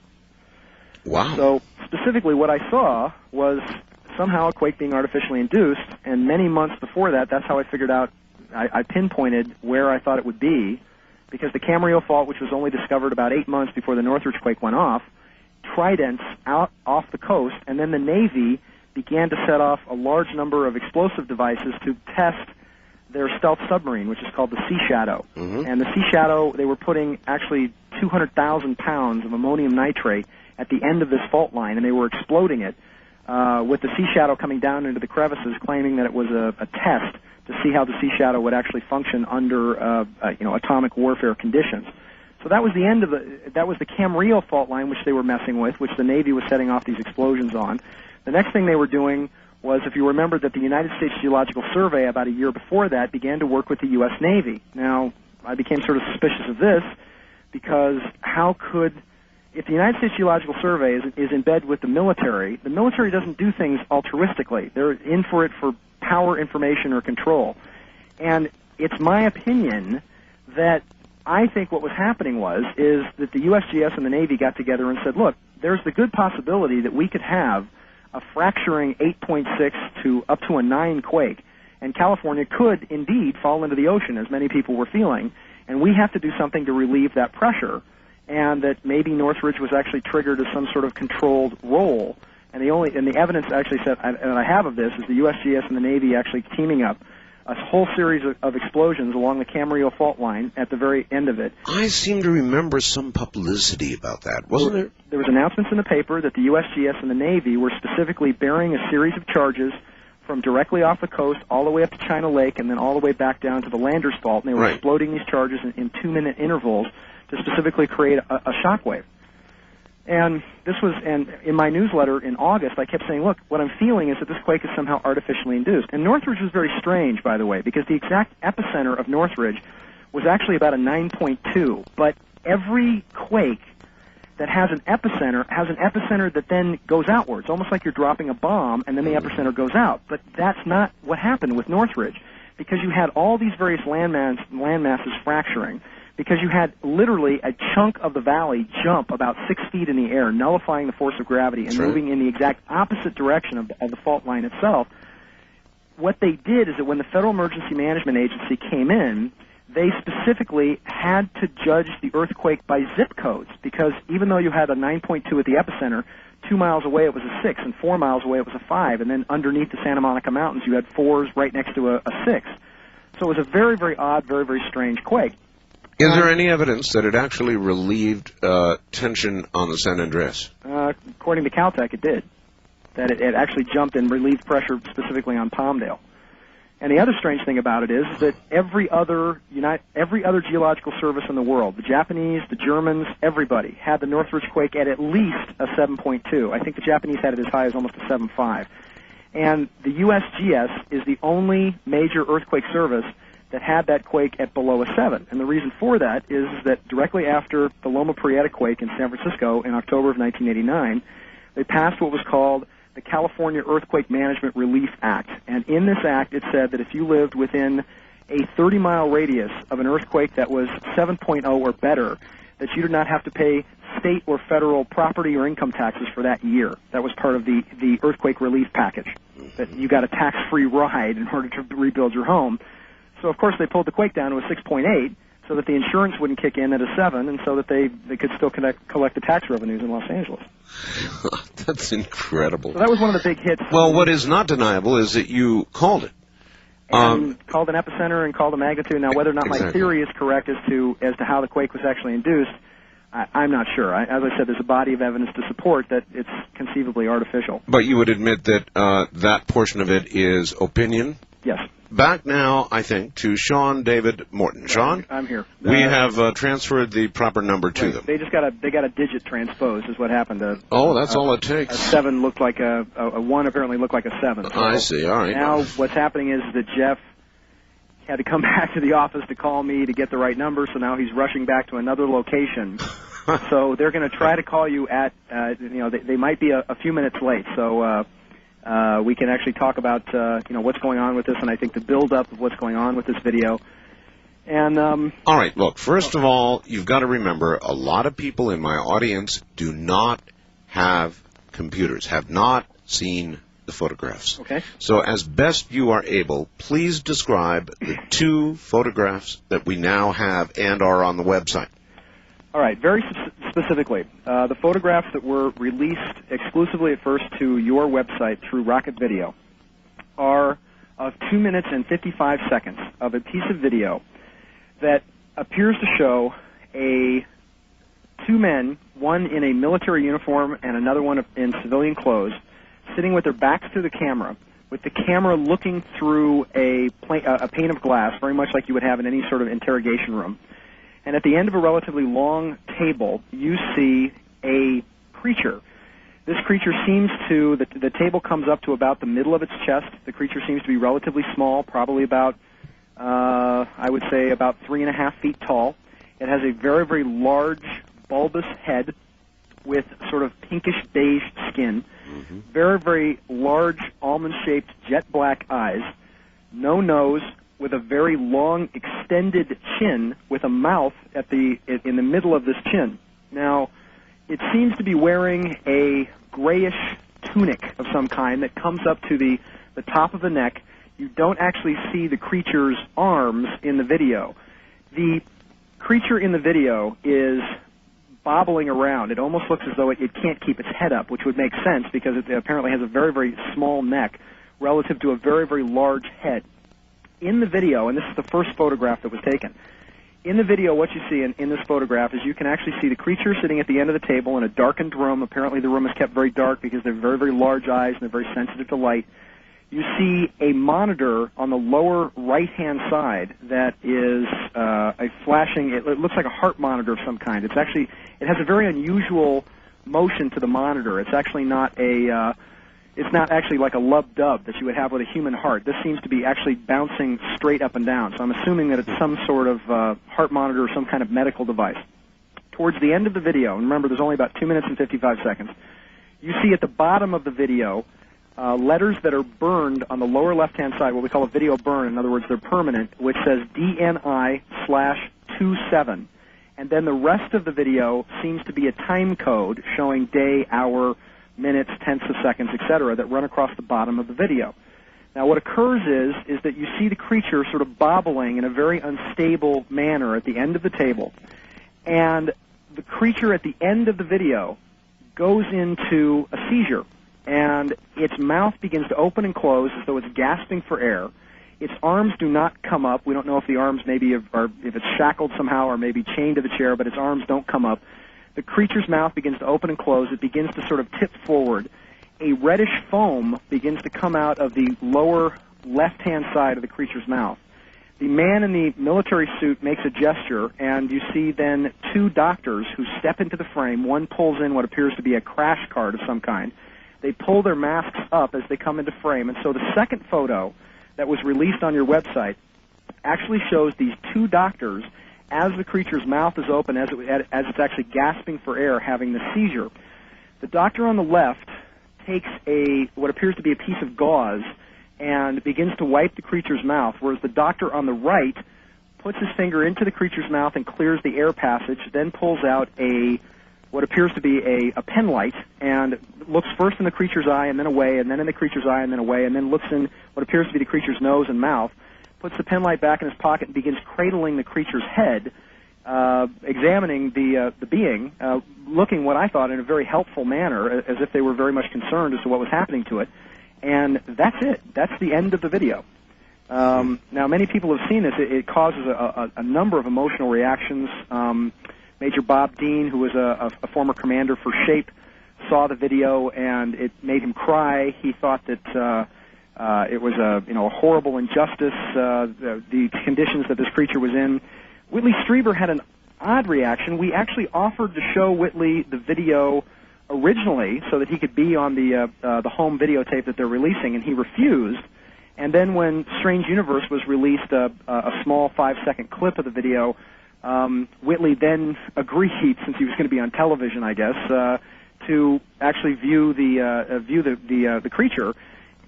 Wow. So specifically what I saw was somehow a quake being artificially induced, and many months before that, that's how I figured out, I pinpointed where I thought it would be, because the Cambrial Fault, which was only discovered about 8 months before the Northridge quake went off, tridents out off the coast, and then the Navy began to set off a large number of explosive devices to test their stealth submarine, which is called the Sea Shadow. Mm-hmm. And the Sea Shadow, they were putting actually 200,000 pounds of ammonium nitrate at the end of this fault line, and they were exploding it with the Sea Shadow coming down into the crevices, claiming that it was a test to see how the Sea Shadow would actually function under atomic warfare conditions. So that was the end of the Camarillo fault line, which they were messing with, which the Navy was setting off these explosions on. The next thing they were doing was, if you remember, that the United States Geological Survey about a year before that began to work with the U.S. Navy. Now, I became sort of suspicious of this because if the United States Geological Survey is in bed with the military doesn't do things altruistically. They're in for it for power, information, or control. And it's my opinion that I think what was happening is that the USGS and the Navy got together and said, look, there's the good possibility that we could have a fracturing 8.6 to up to a 9 quake, and California could indeed fall into the ocean, as many people were feeling, and we have to do something to relieve that pressure, and that maybe Northridge was actually triggered as some sort of controlled roll. And the evidence actually said, and I have of this, is the USGS and the Navy actually teaming up a whole series of explosions along the Camarillo fault line at the very end of it. I seem to remember some publicity about that, wasn't there? There was announcements in the paper that the USGS and the Navy were specifically bearing a series of charges from directly off the coast all the way up to China Lake and then all the way back down to the Landers Fault, and they were exploding these charges in 2-minute intervals to specifically create a shockwave. And in my newsletter in August, I kept saying, look, what I'm feeling is that this quake is somehow artificially induced. And Northridge was very strange, by the way, because the exact epicenter of Northridge was actually about a 9.2. But every quake that has an epicenter that then goes outwards, almost like you're dropping a bomb, and then the epicenter goes out. But that's not what happened with Northridge, because you had all these various landmasses fracturing, because you had literally a chunk of the valley jump about 6 feet in the air, nullifying the force of gravity and moving in the exact opposite direction of the fault line itself. What they did is that when the Federal Emergency Management Agency came in, they specifically had to judge the earthquake by zip codes, because even though you had a 9.2 at the epicenter, 2 miles away it was a 6, and 4 miles away it was a 5, and then underneath the Santa Monica Mountains you had 4s right next to a 6. So it was a very, very odd, very, very strange quake. Is there any evidence that it actually relieved tension on the San Andreas? According to Caltech, it did. That it actually jumped and relieved pressure specifically on Palmdale. And the other strange thing about it is that every other geological service in the world, the Japanese, the Germans, everybody, had the Northridge quake at least a 7.2. I think the Japanese had it as high as almost a 7.5. And the USGS is the only major earthquake service that had that quake at below a 7. And the reason for that is that directly after the Loma Prieta quake in San Francisco in October of 1989, they passed what was called the California Earthquake Management Relief Act. And in this act, it said that if you lived within a 30-mile radius of an earthquake that was 7.0 or better, that you did not have to pay state or federal property or income taxes for that year. That was part of the earthquake relief package, that you got a tax-free ride in order to rebuild your home. So, of course, they pulled the quake down to a 6.8 so that the insurance wouldn't kick in at a 7 and so that they could still collect the tax revenues in Los Angeles. That's incredible. So that was one of the big hits. Well, what is not deniable is that you called it. And called an epicenter and called a magnitude. Now, whether or not my theory is correct as to how the quake was actually induced, I'm not sure. As I said, there's a body of evidence to support that it's conceivably artificial. But you would admit that that portion of it is opinion? Yes. Back now, I think, to Sean David Morton. Sean? I'm here. We have transferred the proper number to them. They just got a digit transposed is what happened. That's all it takes. A 7 looked like a 1 apparently looked like a 7. So I see, all right. Now what's happening is that Jeff had to come back to the office to call me to get the right number, so now he's rushing back to another location. So they're going to try to call you at, they might be a few minutes late, so we can actually talk about, what's going on with this, and I think the build-up of what's going on with this video. And all right, look, first of all, you've got to remember, a lot of people in my audience do not have computers, have not seen the photographs. Okay. So as best you are able, please describe the 2 photographs that we now have and are on the website. All right, very specifically, the photographs that were released exclusively at first to your website through Rocket Video are of 2 minutes and 55 seconds of a piece of video that appears to show 2 men, one in a military uniform and another one in civilian clothes, sitting with their backs to the camera, with the camera looking through a pane of glass, very much like you would have in any sort of interrogation room. And at the end of a relatively long table, you see a creature. This creature seems to, the table comes up to about the middle of its chest. The creature seems to be relatively small, probably about, I would say about 3.5 feet tall. It has a very, very large, bulbous head with sort of pinkish beige skin, very, very large almond-shaped jet black eyes, no nose, with a very long extended chin with a mouth in the middle of this chin. Now, it seems to be wearing a grayish tunic of some kind that comes up to the top of the neck. You don't actually see the creature's arms in the video. The creature in the video is bobbling around. It almost looks as though it can't keep its head up, which would make sense because it apparently has a very, very small neck relative to a very, very large head. In the video, and this is the first photograph that was taken, in the video what you see in this photograph is you can actually see the creature sitting at the end of the table in a darkened room. Apparently the room is kept very dark because they're very, very large eyes and they're very sensitive to light. You see a monitor on the lower right-hand side that is a flashing, it looks like a heart monitor of some kind. It has a very unusual motion to the monitor. It's actually not it's not actually like a lub-dub that you would have with a human heart. This seems to be actually bouncing straight up and down. So I'm assuming that it's some sort of heart monitor or some kind of medical device. Towards the end of the video, and remember there's only about 2 minutes and 55 seconds, you see at the bottom of the video letters that are burned on the lower left-hand side, what we call a video burn. In other words, they're permanent, which says DNI/27. And then the rest of the video seems to be a time code showing day, hour, minutes, tenths of seconds, etc., that run across the bottom of the video. Now, what occurs is that you see the creature sort of bobbling in a very unstable manner at the end of the table, and the creature at the end of the video goes into a seizure, and its mouth begins to open and close as though it's gasping for air. Its arms do not come up. We don't know if the arms maybe if it's shackled somehow or maybe chained to the chair, but its arms don't come up. The creature's mouth begins to open and close. It begins to sort of tip forward. A reddish foam begins to come out of the lower left-hand side of the creature's mouth. The man in the military suit makes a gesture, and you see then two doctors who step into the frame. One pulls in what appears to be a crash card of some kind. They pull their masks up as they come into frame, and so the second photo that was released on your website actually shows these two doctors as the creature's mouth is open, as it's actually gasping for air, having the seizure. The doctor on the left takes what appears to be a piece of gauze and begins to wipe the creature's mouth, whereas the doctor on the right puts his finger into the creature's mouth and clears the air passage, then pulls out what appears to be a pen light and looks first in the creature's eye and then away, and then in the creature's eye and then away, and then looks in what appears to be the creature's nose and mouth, puts the pen light back in his pocket and begins cradling the creature's head, examining the being, looking what I thought in a very helpful manner, as if they were very much concerned as to what was happening to it. And that's it. That's the end of the video. Now, many people have seen this. It causes a number of emotional reactions. Major Bob Dean, who was a former commander for SHAPE, saw the video and it made him cry. He thought that it was a horrible injustice, the conditions that this creature was in. Whitley Strieber had an odd reaction. We actually offered to show Whitley the video originally so that he could be on the home videotape that they're releasing, and he refused. And then when Strange Universe was released, a small 5-second clip of the video, Whitley then agreed, since he was going to be on television, I guess, to actually view the creature.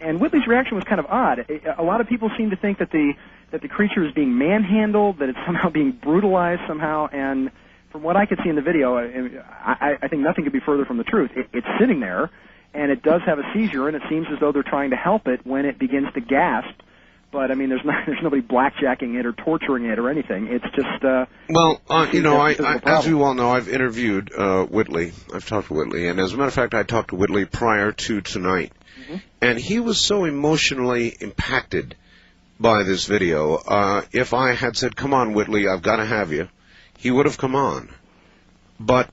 And Whitley's reaction was kind of odd. A lot of people seem to think that the creature is being manhandled, that it's somehow being brutalized somehow. And from what I could see in the video, I think nothing could be further from the truth. It's sitting there, and it does have a seizure, and it seems as though they're trying to help it when it begins to gasp. But I mean, there's nobody blackjacking it or torturing it or anything. It's just as you all know, I've interviewed Whitley. I've talked to Whitley, and as a matter of fact, I talked to Whitley prior to tonight. And he was so emotionally impacted by this video. If I had said, "Come on, Whitley, I've got to have you," he would have come on. But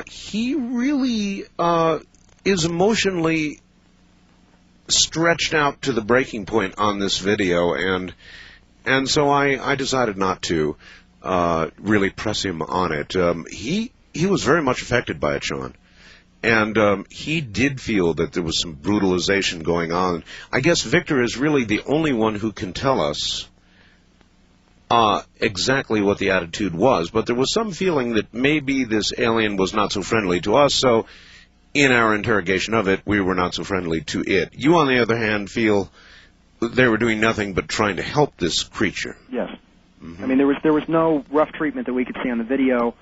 he really is emotionally stretched out to the breaking point on this video, and so I decided not to really press him on it. He was very much affected by it, Sean. And he did feel that there was some brutalization going on. I guess Victor is really the only one who can tell us exactly what the attitude was. But there was some feeling that maybe this alien was not so friendly to us, so in our interrogation of it, we were not so friendly to it. You, on the other hand, feel they were doing nothing but trying to help this creature. Yes. Mm-hmm. I mean, there was no rough treatment that we could see on the video.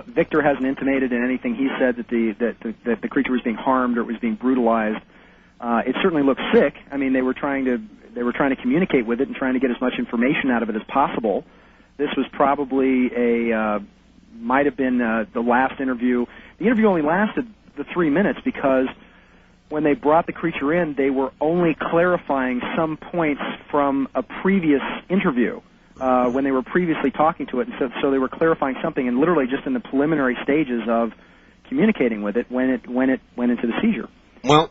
Victor hasn't intimated in anything he said that the creature was being harmed or it was being brutalized. It certainly looked sick. I mean, they were trying to communicate with it and trying to get as much information out of it as possible. This was probably might have been the last interview. The interview only lasted the 3 minutes because when they brought the creature in, they were only clarifying some points from a previous interview. When they were previously talking to it, and so they were clarifying something, and literally just in the preliminary stages of communicating with it when it went into the seizure. Well,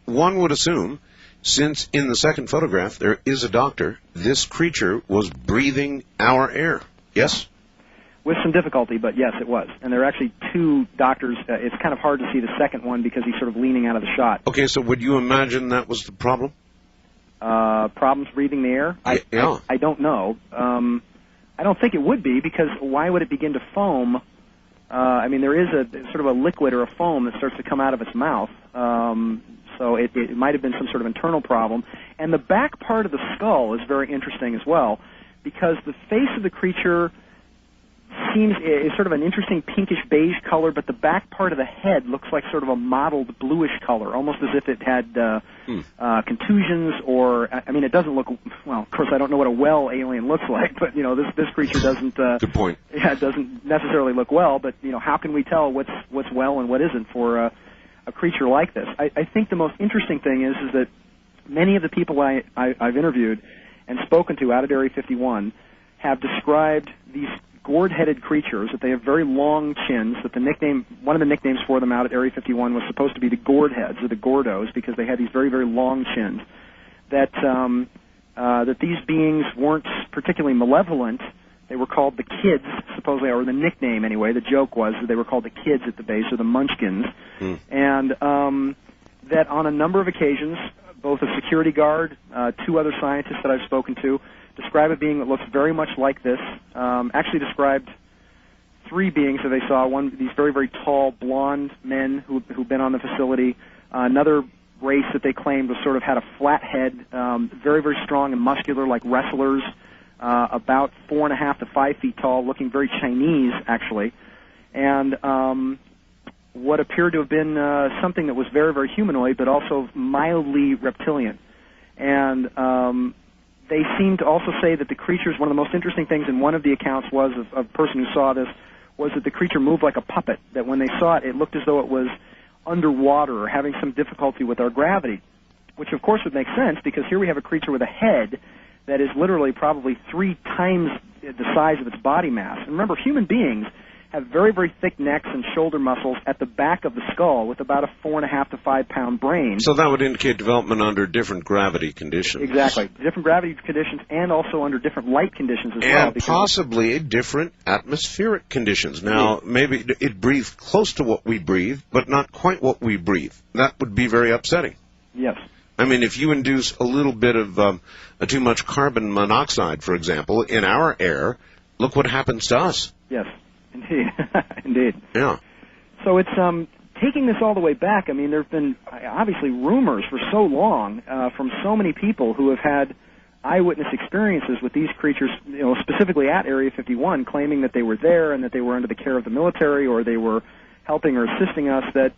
one would assume, since in the second photograph there is a doctor, this creature was breathing our air. Yes? With some difficulty, but yes, it was. And there are actually two doctors. It's kind of hard to see the second one because he's sort of leaning out of the shot. Okay, so would you imagine that was the problem? Problems breathing the air? I don't know. I don't think it would be, because why would it begin to foam? I mean, there is a sort of a liquid or a foam that starts to come out of its mouth. So it might have been some sort of internal problem. And the back part of the skull is very interesting as well, because the face of the creature is sort of an interesting pinkish beige color, but the back part of the head looks like sort of a mottled bluish color, almost as if it had contusions, or, I mean, it doesn't look, well, of course I don't know what a well alien looks like, but, you know, this creature doesn't, good point. Yeah, it doesn't necessarily look well, but, you know, how can we tell what's well and what isn't for a creature like this? I think the most interesting thing is that many of the people I've interviewed and spoken to out at Area 51 have described these gourd-headed creatures, that they have very long chins, that one of the nicknames for them out at Area 51 was supposed to be the gourd heads, or the gordos, because they had these very, very long chins, that these beings weren't particularly malevolent. They were called the kids, supposedly, or the nickname anyway. The joke was that they were called the kids at the base, or the munchkins, and that on a number of occasions, both a security guard, two other scientists that I've spoken to, describe a being that looks very much like this. Actually described three beings that they saw. One, these very, very tall, blonde men who've been on the facility. Another race that they claimed was sort of had a flat head, very, very strong and muscular, like wrestlers, about 4.5 to 5 feet tall, looking very Chinese, actually. And what appeared to have been something that was very, very humanoid, but also mildly reptilian. And they seem to also say that the creatures, one of the most interesting things in one of the accounts was of a person who saw this, was that the creature moved like a puppet, that when they saw it, it looked as though it was underwater or having some difficulty with our gravity, which of course would make sense, because here we have a creature with a head that is literally probably 3 times the size of its body mass. And remember, human beings have very, very thick necks and shoulder muscles at the back of the skull with about a 4.5 to 5 pound brain. So that would indicate development under different gravity conditions. Exactly. Different gravity conditions and also under different light conditions as well. And possibly different atmospheric conditions. Now, maybe it breathed close to what we breathe, but not quite what we breathe. That would be very upsetting. Yes. I mean, if you induce a little bit of too much carbon monoxide, for example, in our air, look what happens to us. Yes. Indeed. Indeed. Yeah. So it's taking this all the way back. I mean, there have been obviously rumors for so long from so many people who have had eyewitness experiences with these creatures, you know, specifically at Area 51, claiming that they were there and that they were under the care of the military or they were helping or assisting us, that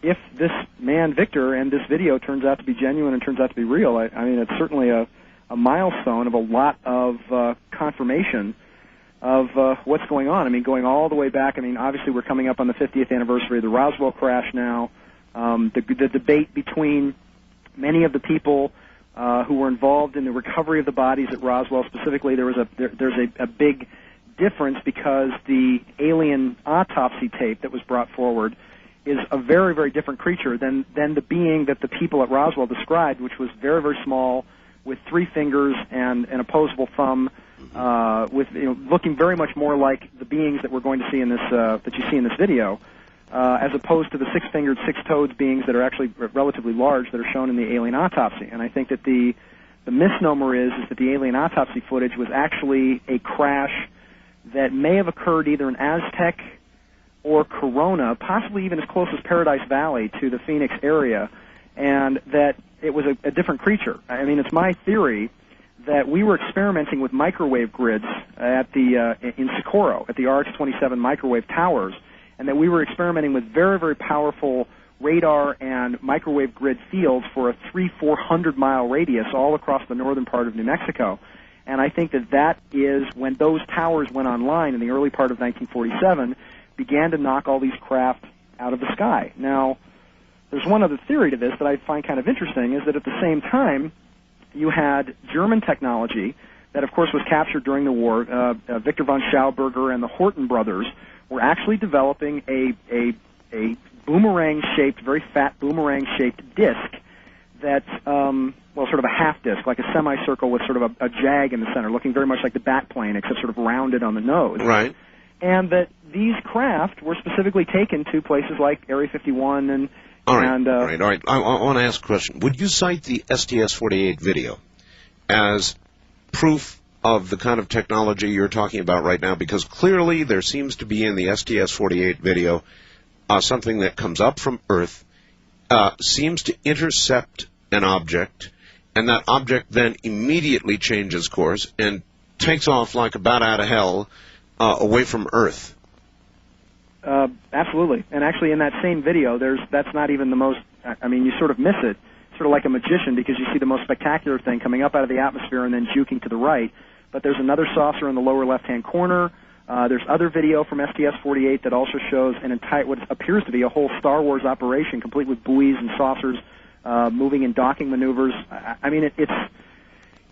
if this man, Victor, and this video turns out to be genuine and turns out to be real, I mean, it's certainly a milestone of a lot of confirmation of what's going on. I mean, going all the way back, I mean, obviously we're coming up on the 50th anniversary of the Roswell crash now. The debate between many of the people who were involved in the recovery of the bodies at Roswell, specifically, there's a big difference because the alien autopsy tape that was brought forward is a very, very different creature than the being that the people at Roswell described, which was very, very small, with 3 fingers and an opposable thumb, with looking very much more like the beings that we're going to see in this that you see in this video, as opposed to the 6-fingered, 6-toed beings that are actually relatively large that are shown in the alien autopsy. And I think that the misnomer is that the alien autopsy footage was actually a crash that may have occurred either in Aztec or Corona, possibly even as close as Paradise Valley to the Phoenix area, and that it was a different creature. I mean, it's my theory that we were experimenting with microwave grids at in Socorro, at the RX-27 microwave towers, and that we were experimenting with very, very powerful radar and microwave grid fields for a 300-400 mile radius all across the northern part of New Mexico. And I think that is when those towers went online in the early part of 1947, began to knock all these craft out of the sky. Now, there's one other theory to this that I find kind of interesting, is that at the same time, you had German technology that, of course, was captured during the war. Victor von Schauberger and the Horten brothers were actually developing a boomerang-shaped, very fat boomerang-shaped disc that's, sort of a half disc, like a semicircle with sort of a jag in the center, looking very much like the bat plane, except sort of rounded on the nose. Right. And that these craft were specifically taken to places like Area 51 and... All right. I want to ask a question. Would you cite the STS-48 video as proof of the kind of technology you're talking about right now? Because clearly there seems to be in the STS-48 video something that comes up from Earth, seems to intercept an object, and that object then immediately changes course and takes off like a bat out of hell away from Earth. Absolutely. And actually in that same video, that's not even the most, I mean, you sort of miss it, sort of like a magician, because you see the most spectacular thing coming up out of the atmosphere and then juking to the right. But there's another saucer in the lower left-hand corner. There's other video from STS-48 that also shows what appears to be a whole Star Wars operation, complete with buoys and saucers, moving in docking maneuvers. I mean,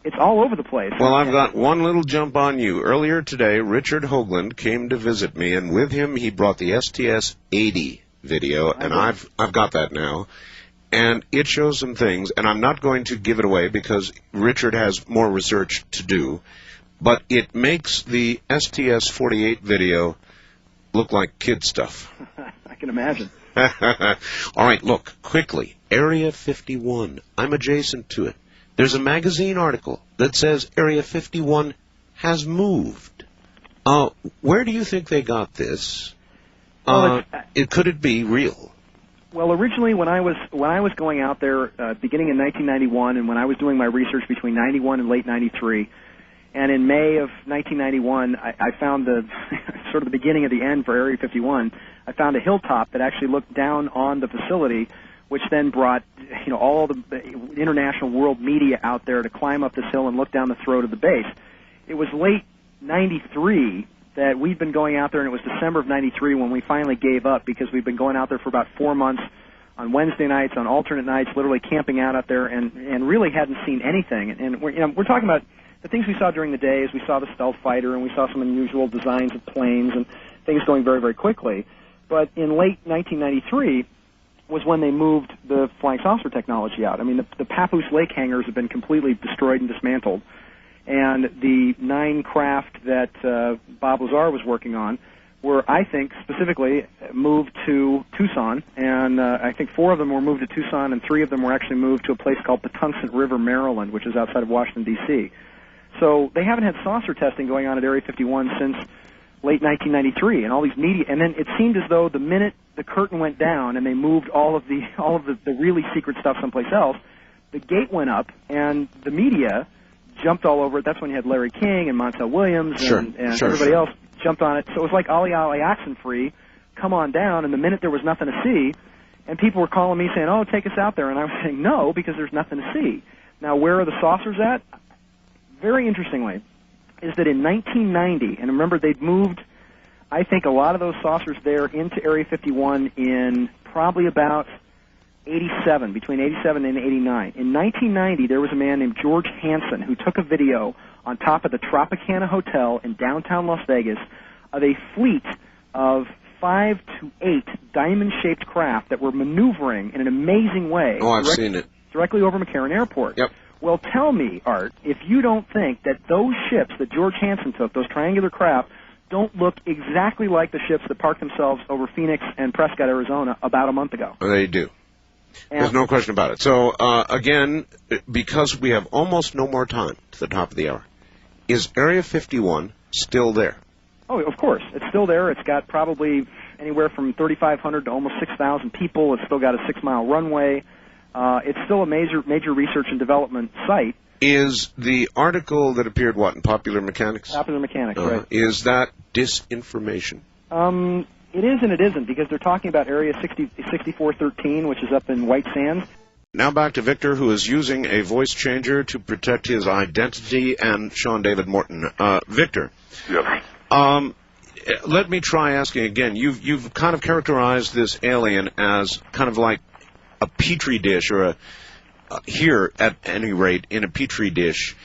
it's all over the place. Well, I've got one little jump on you. Earlier today, Richard Hoagland came to visit me, and with him he brought the STS-80 video, and I've got that now. And it shows some things, and I'm not going to give it away because Richard has more research to do, but it makes the STS-48 video look like kid stuff. I can imagine. All right, look, quickly. Area 51. I'm adjacent to it. There's a magazine article that says Area 51 has moved. Where do you think they got this? Could it be real? Well, originally when I was going out there, beginning in 1991, and when I was doing my research between 91 and late 93, and in May of 1991, I found the sort of the beginning of the end for Area 51. I found a hilltop that actually looked down on the facility, which then brought all the international world media out there to climb up this hill and look down the throat of the base. It was late 93 that we'd been going out there, and it was December of 93 when we finally gave up, because we'd been going out there for about 4 months on Wednesday nights, on alternate nights, literally camping out there, and really hadn't seen anything. And we're talking about the things we saw during the day. Is we saw the stealth fighter, and we saw some unusual designs of planes and things going very, very quickly. But in late 1993 was when they moved the flying saucer technology out. I mean, the Papoose Lake hangars have been completely destroyed and dismantled, and the 9 craft that Bob Lazar was working on were, I think, specifically moved to Tucson, and I think 4 of them were moved to Tucson, and 3 of them were actually moved to a place called Patuxent River, Maryland, which is outside of Washington, D.C. So they haven't had saucer testing going on at Area 51 since late 1993, and all these media, and then it seemed as though the minute the curtain went down and they moved all of the really secret stuff someplace else, the gate went up, and the media jumped all over it. That's when you had Larry King and Montel Williams and everybody else jumped on it. So it was like Ollie Ollie Oxenfree, come on down, and the minute there was nothing to see, and people were calling me saying, oh, take us out there, and I was saying no, because there's nothing to see. Now, where are the saucers at? Very interestingly, is that in 1990, and remember they'd moved, I think, a lot of those saucers there into Area 51 in probably about 87, between 87 and 89. In 1990, there was a man named George Hansen who took a video on top of the Tropicana Hotel in downtown Las Vegas of a fleet of 5 to 8 diamond-shaped craft that were maneuvering in an amazing way. Oh, I've seen it. Directly over McCarran Airport. Yep. Well, tell me, Art, if you don't think that those ships that George Hansen took, those triangular craft, don't look exactly like the ships that parked themselves over Phoenix and Prescott, Arizona, about a month ago. They do. There's no question about it. So, again, because we have almost no more time to the top of the hour, is Area 51 still there? Oh, of course. It's still there. It's got probably anywhere from 3,500 to almost 6,000 people. It's still got a 6-mile runway. It's still a major research and development site. Is the article that appeared, in Popular Mechanics? Popular Mechanics, right. Is that disinformation? It is and it isn't, because they're talking about Area 6413, which is up in White Sands. Now back to Victor, who is using a voice changer to protect his identity, and Sean David Morton. Victor. Yes. Let me try asking again. You've kind of characterized this alien as kind of like a petri dish, or here at any rate in a petri dish.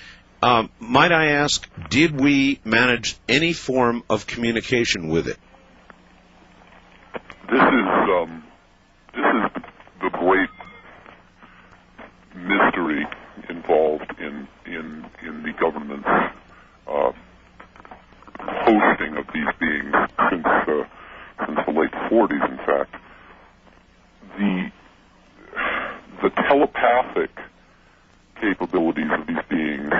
Might I ask, did we manage any form of communication with it? This is the great mystery involved in the government's hosting of these beings since the late 40s. In fact, the telepathic capabilities of these beings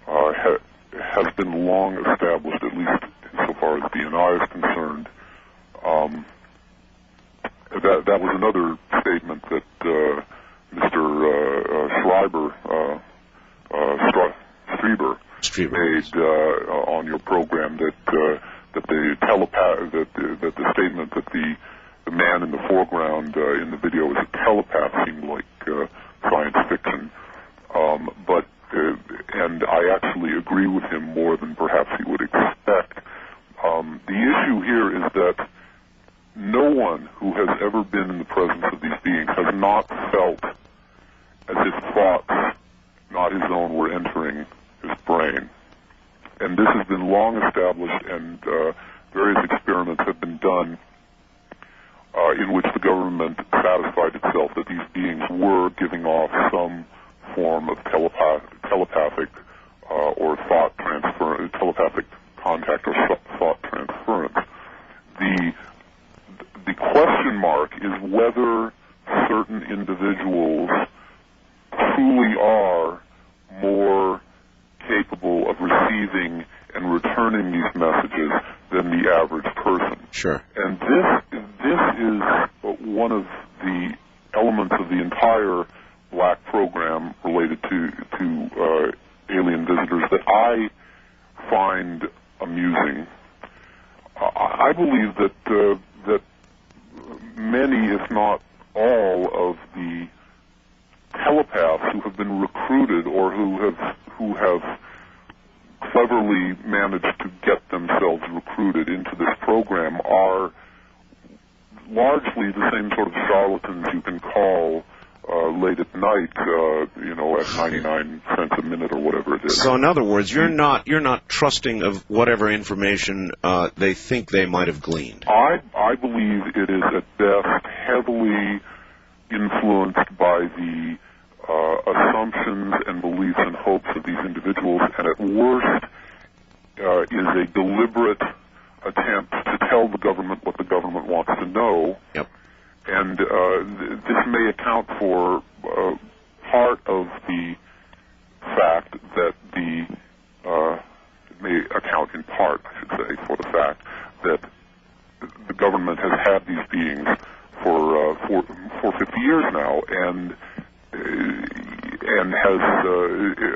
have been long established, at least so far as DNI is concerned. That was another statement that Mr. Strieber made on your program, that the statement that the man in the foreground in the video is a telepath seemed like science fiction. And I actually agree with him more than perhaps he would expect. The issue here is that no one who has ever been in the presence of these beings has not felt as if thoughts, not his own, were entering his brain. And this has been long established, and various experiments have been done in which the government satisfied itself that these beings were giving off some form of telepathic or thought transfer, telepathic contact or thought transference. The question mark is whether certain individuals truly are more capable of receiving and returning these messages than the average person. Sure. And this is one of the elements of the entire black program related to alien visitors that I find amusing. I believe that many, if not all, of the telepaths who have been recruited or who have cleverly managed to get themselves recruited into this program are largely the same sort of charlatans you can call late at night, at 99 cents a minute or whatever it is. So in other words, you're not trusting of whatever information they think they might have gleaned. I believe it is at best heavily influenced by the assumptions and beliefs and hopes of these individuals, and at worst is a deliberate attempt to tell the government what the government wants to know. Yep. And this may account for part of the fact that it may account in part, I should say, for the fact that the government has had these beings for 50 years now, and has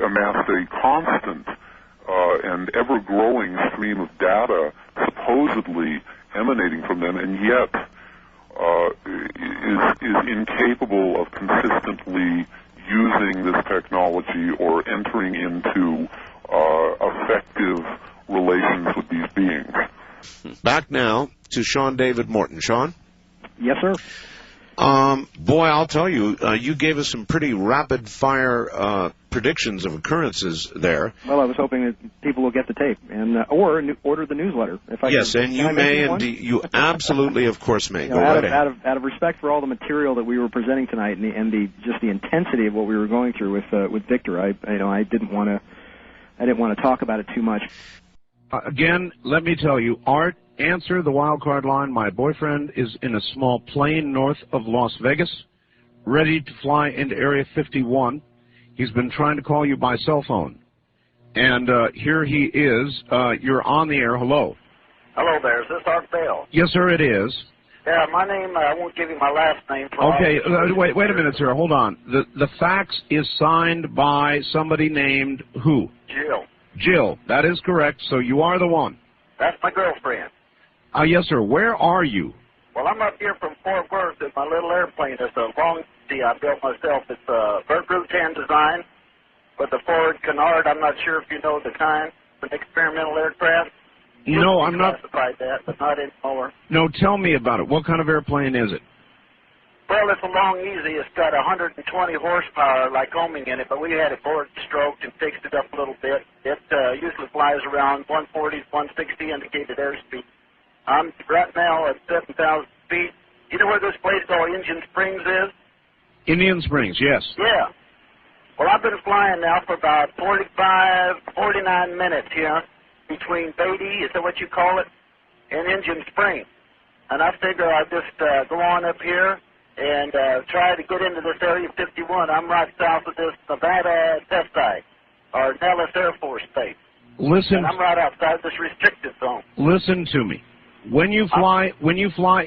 amassed a constant and ever-growing stream of data supposedly emanating from them, and yet is incapable of consistently using this technology or entering into effective relations with these beings. Back now to Sean David Morton. Sean? Yes, sir. Boy, I'll tell you, you gave us some pretty rapid-fire predictions of occurrences there. Well, I was hoping that people will get the tape and or order the newsletter. If I yes, can, and you may indeed. You absolutely, of course, may. Go right ahead. Out of respect for all the material that we were presenting tonight and the intensity of what we were going through with Victor, I didn't want to talk about it too much. Again, let me tell you, Art, answer the wild card line. My boyfriend is in a small plane north of Las Vegas, ready to fly into Area 51. He's been trying to call you by cell phone. And here he is. You're on the air. Hello. Hello there. Is this Art Bell? Yes, sir, it is. Yeah, my name, I won't give you my last name. Okay, wait a minute, sir. Hold on. The fax is signed by somebody named who? Jill. Jill. That is correct. So you are the one. That's my girlfriend. Yes, sir. Where are you? Well, I'm up here from Fort Worth in my little airplane. It's a long I built myself. It's a Vergroup 10 design with a Ford Canard. I'm not sure if you know the kind. It's an experimental aircraft. No, I'm not. Classified that, but not anymore. No, tell me about it. What kind of airplane is it? Well, it's a long easy. It's got 120 horsepower like homing in it, but we had it board stroked and fixed it up a little bit. It usually flies around 140, 160 indicated airspeed. I'm right now at 7,000 feet. You know where this place called Indian Springs is? Indian Springs, yes. Yeah. Well, I've been flying now for about 49 minutes here between Beatty, is that what you call it, and Indian Springs. And I figure I'll just go on up here and try to get into this Area 51. I'm right south of this Nevada test site, or Nellis Air Force Base. Listen. And I'm right outside this restricted zone. Listen to me. When you fly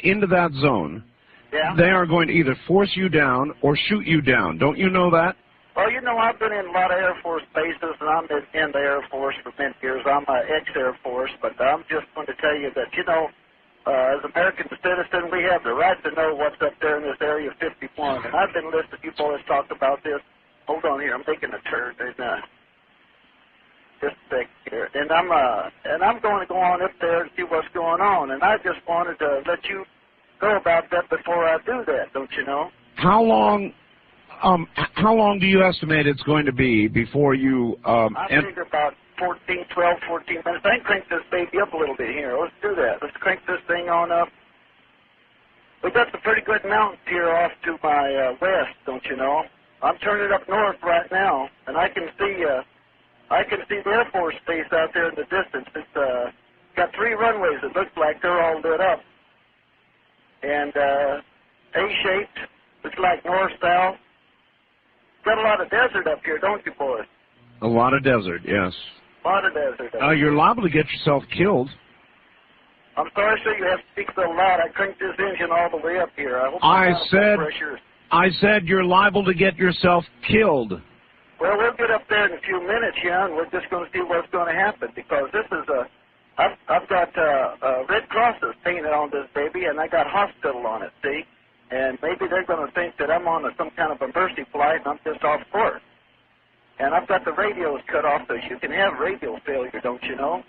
into that zone, yeah, they are going to either force you down or shoot you down. Don't you know that? Well, you know, I've been in a lot of Air Force bases, and I'm in the Air Force for many years. I'm an ex-Air Force, but I'm just going to tell you that, you know, as American citizens, we have the right to know what's up there in this Area 51. And I've been listening to you boys talk about this. Hold on here, I'm making a turn. And, just a sec here. And I'm going to go on up there and see what's going on. And I just wanted to let you know about that before I do that, don't you know? How long do you estimate it's going to be before you... I figure about 12, 14 minutes. I can crank this baby up a little bit here. Let's do that. Let's crank this thing on up. We got some pretty good mountains here off to my west, don't you know? I'm turning up north right now, and I can see the Air Force Base out there in the distance. It's got 3 runways. It looks like they're all lit up. And A-shaped. Looks like north-south. Got a lot of desert up here, don't you, boys? A lot of desert, yes. A lot of desert. You're liable to get yourself killed. I'm sorry, sir, you have to speak so loud. I cranked this engine all the way up here. I said you're liable to get yourself killed. Well, we'll get up there in a few minutes, yeah, and we're just going to see what's going to happen, because this is I've got Red Crosses painted on this baby, and I got hospital on it, see? And maybe they're going to think that I'm on some kind of a mercy flight and I'm just off course. And I've got the radios cut off, so you can have radio failure, don't you know?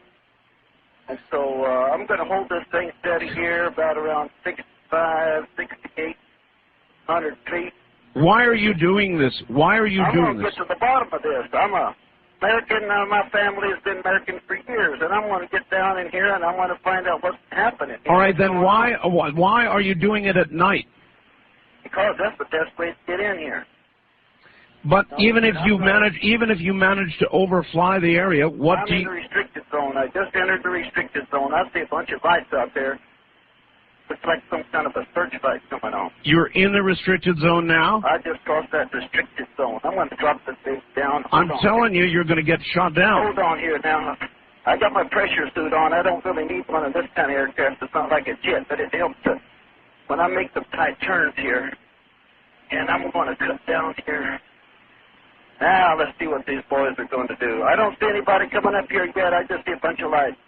And so I'm going to hold this thing steady here about around 65, 6,800 feet. Why are you doing this? Why are you doing this? I want to get to the bottom of this. I'm a American. My family has been American for years, and I want to get down in here and I want to find out what's happening. All right, then why are you doing it at night? Because that's the best way to get in here. But even if you manage to overfly the area, I'm in the restricted zone. I just entered the restricted zone. I see a bunch of lights out there. Looks like some kind of a search light coming on. You're in the restricted zone now? I just crossed that restricted zone. I'm going to drop this thing down. I'm telling you, you're going to get shot down. Hold on here now. I got my pressure suit on. I don't really need one of this kind of aircraft. It's not like a jet, but it helps when I make the tight turns here. And I'm going to cut down here. Now, let's see what these boys are going to do. I don't see anybody coming up here yet. I just see a bunch of lights.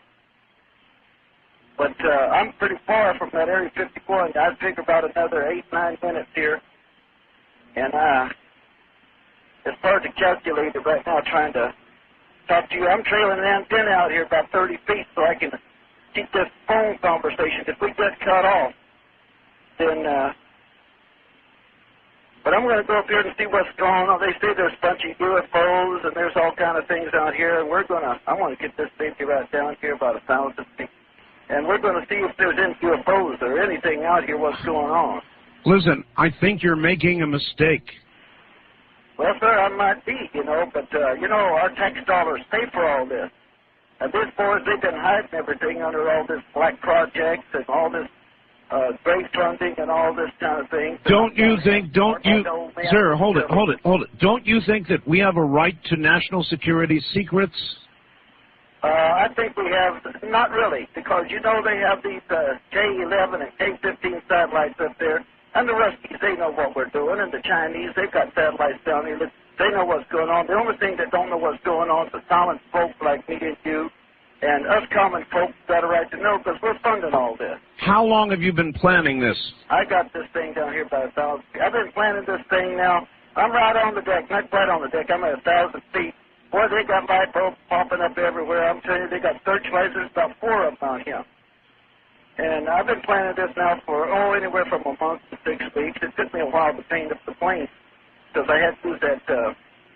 But I'm pretty far from that Area 51. I figure about another 8-9 minutes here. And it's hard to calculate it right now trying to talk to you. I'm trailing an antenna out here about 30 feet so I can keep this phone conversation. If we get cut off, then But I'm going to go up here and see what's going on. They say there's a bunch of UFOs and there's all kind of things out here, and I want to get this baby right down here about 1,000 feet. And we're going to see if there's any UFOs or anything out here, what's going on. Listen, I think you're making a mistake. Well, sir, I might be, but, our tax dollars pay for all this. And these boys, they've been hiding everything under all this black projects and all this grave funding and all this kind of thing. Sir, hold it. Don't you think that we have a right to national security secrets? I think we have, not really, because they have these K-11 and K-15 satellites up there, and the Ruskies, they know what we're doing, and the Chinese, they've got satellites down here. They know what's going on. The only thing that don't know what's going on is the common folk like me and you, and us common folk got a right to know because we're funding all this. How long have you been planning this? I got this thing down here by 1,000 feet. I've been planning this thing now. I'm right on the deck, not quite on the deck. I'm at 1,000 feet. Boy, they got light bulbs popping up everywhere. I'm telling you, they got searchlights. There's about 4 of them on here. And I've been planning this now for, anywhere from a month to 6 weeks. It took me a while to paint up the plane because I had to use that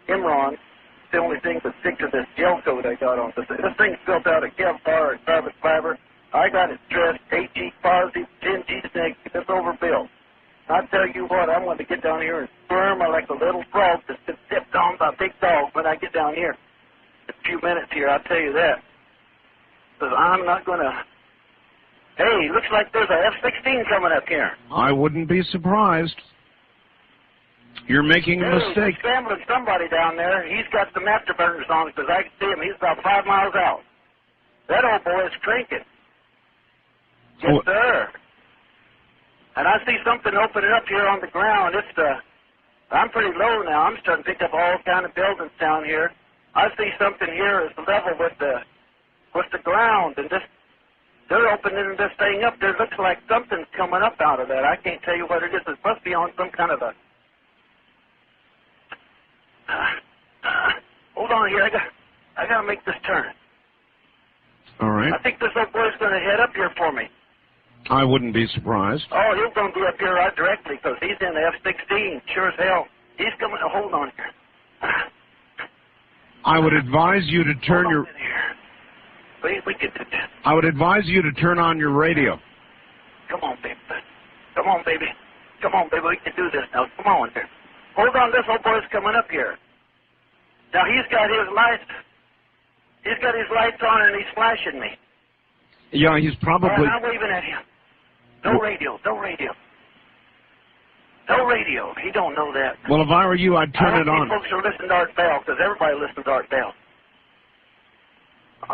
Imron. It's the only thing that stick to this gel coat I got on. This thing's built out of Kevlar and carbon fiber. I got it dressed 8G positive, 10G negative. It's overbuilt. I tell you what, I'm going to get down here and squirm like a little frog that's been stepped on by a big dog when I get down here. In a few minutes here, I'll tell you that. Because I'm not going to... Hey, looks like there's a F-16 coming up here. I wouldn't be surprised. You're making a mistake. He's scrambling somebody down there. He's got some afterburners on because I can see him. He's about 5 miles out. That old boy is cranking. Yes, sir. And I see something opening up here on the ground. I'm pretty low now. I'm starting to pick up all kind of buildings down here. I see something here is level with the ground, and they're opening this thing up. There looks like something's coming up out of that. I can't tell you what it is. It must be on some kind of a... hold on here. I got to make this turn. All right. I think this old boy's going to head up here for me. I wouldn't be surprised. Oh, he's going to be up here right directly because he's in the F-16. Sure as hell. He's coming. Hold on here. I would advise you to turn your... We can do this. I would advise you to turn on your radio. Come on, baby. Come on, baby. Come on, baby. We can do this now. Come on here. Hold on. This old boy's coming up here. Now, he's got his lights. He's got his lights on and he's flashing me. Yeah, he's probably... All right, I'm waving at him. No radio. No radio. No radio. He don't know that. Well, if I were you, I'd turn it on. Folks are listening to Art Bell because everybody listens to Art Bell.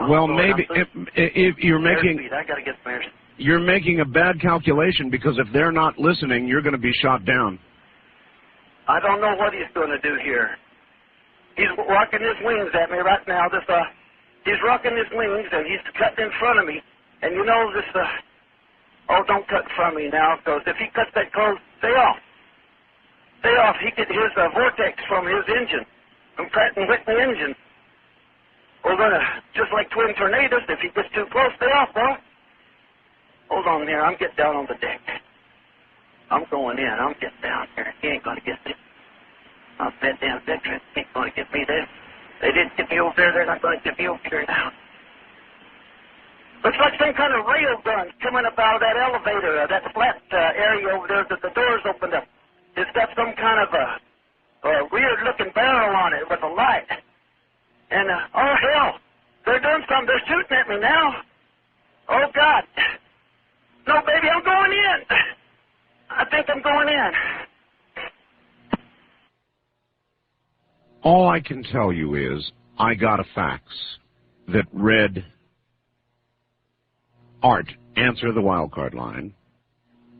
Well, maybe if you're making... I got to get some air. You're making a bad calculation because if they're not listening, you're going to be shot down. I don't know what he's going to do here. He's rocking his wings at me right now. He's rocking his wings and he's cutting in front of me. And you know this... oh, don't cut from me now, because if he cuts that close, stay off. Stay off. He could hear the vortex from his engine, from Pratt & Whitney engine. We're going to, just like twin tornadoes, if he gets too close, stay off, boy. Hold on there. I'm getting down on the deck. I'm going in. I'm getting down here. He ain't going to get me. I'm that damn veteran. He ain't going to get me there. They didn't get me over there. They're not going to get me over here now. Looks like some kind of rail gun coming up out of that elevator, that flat area over there that the doors opened up. It's got some kind of a weird-looking barrel on it with a light. And, oh, hell, they're doing something. They're shooting at me now. Oh, God. No, baby, I'm going in. I think I'm going in. All I can tell you is I got a fax that read... Art, answer the wildcard line.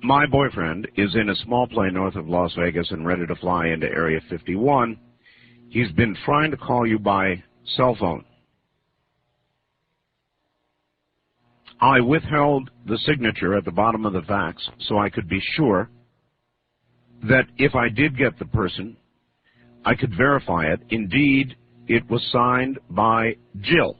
My boyfriend is in a small plane north of Las Vegas and ready to fly into Area 51. He's been trying to call you by cell phone. I withheld the signature at the bottom of the fax so I could be sure that if I did get the person, I could verify it. Indeed, it was signed by Jill.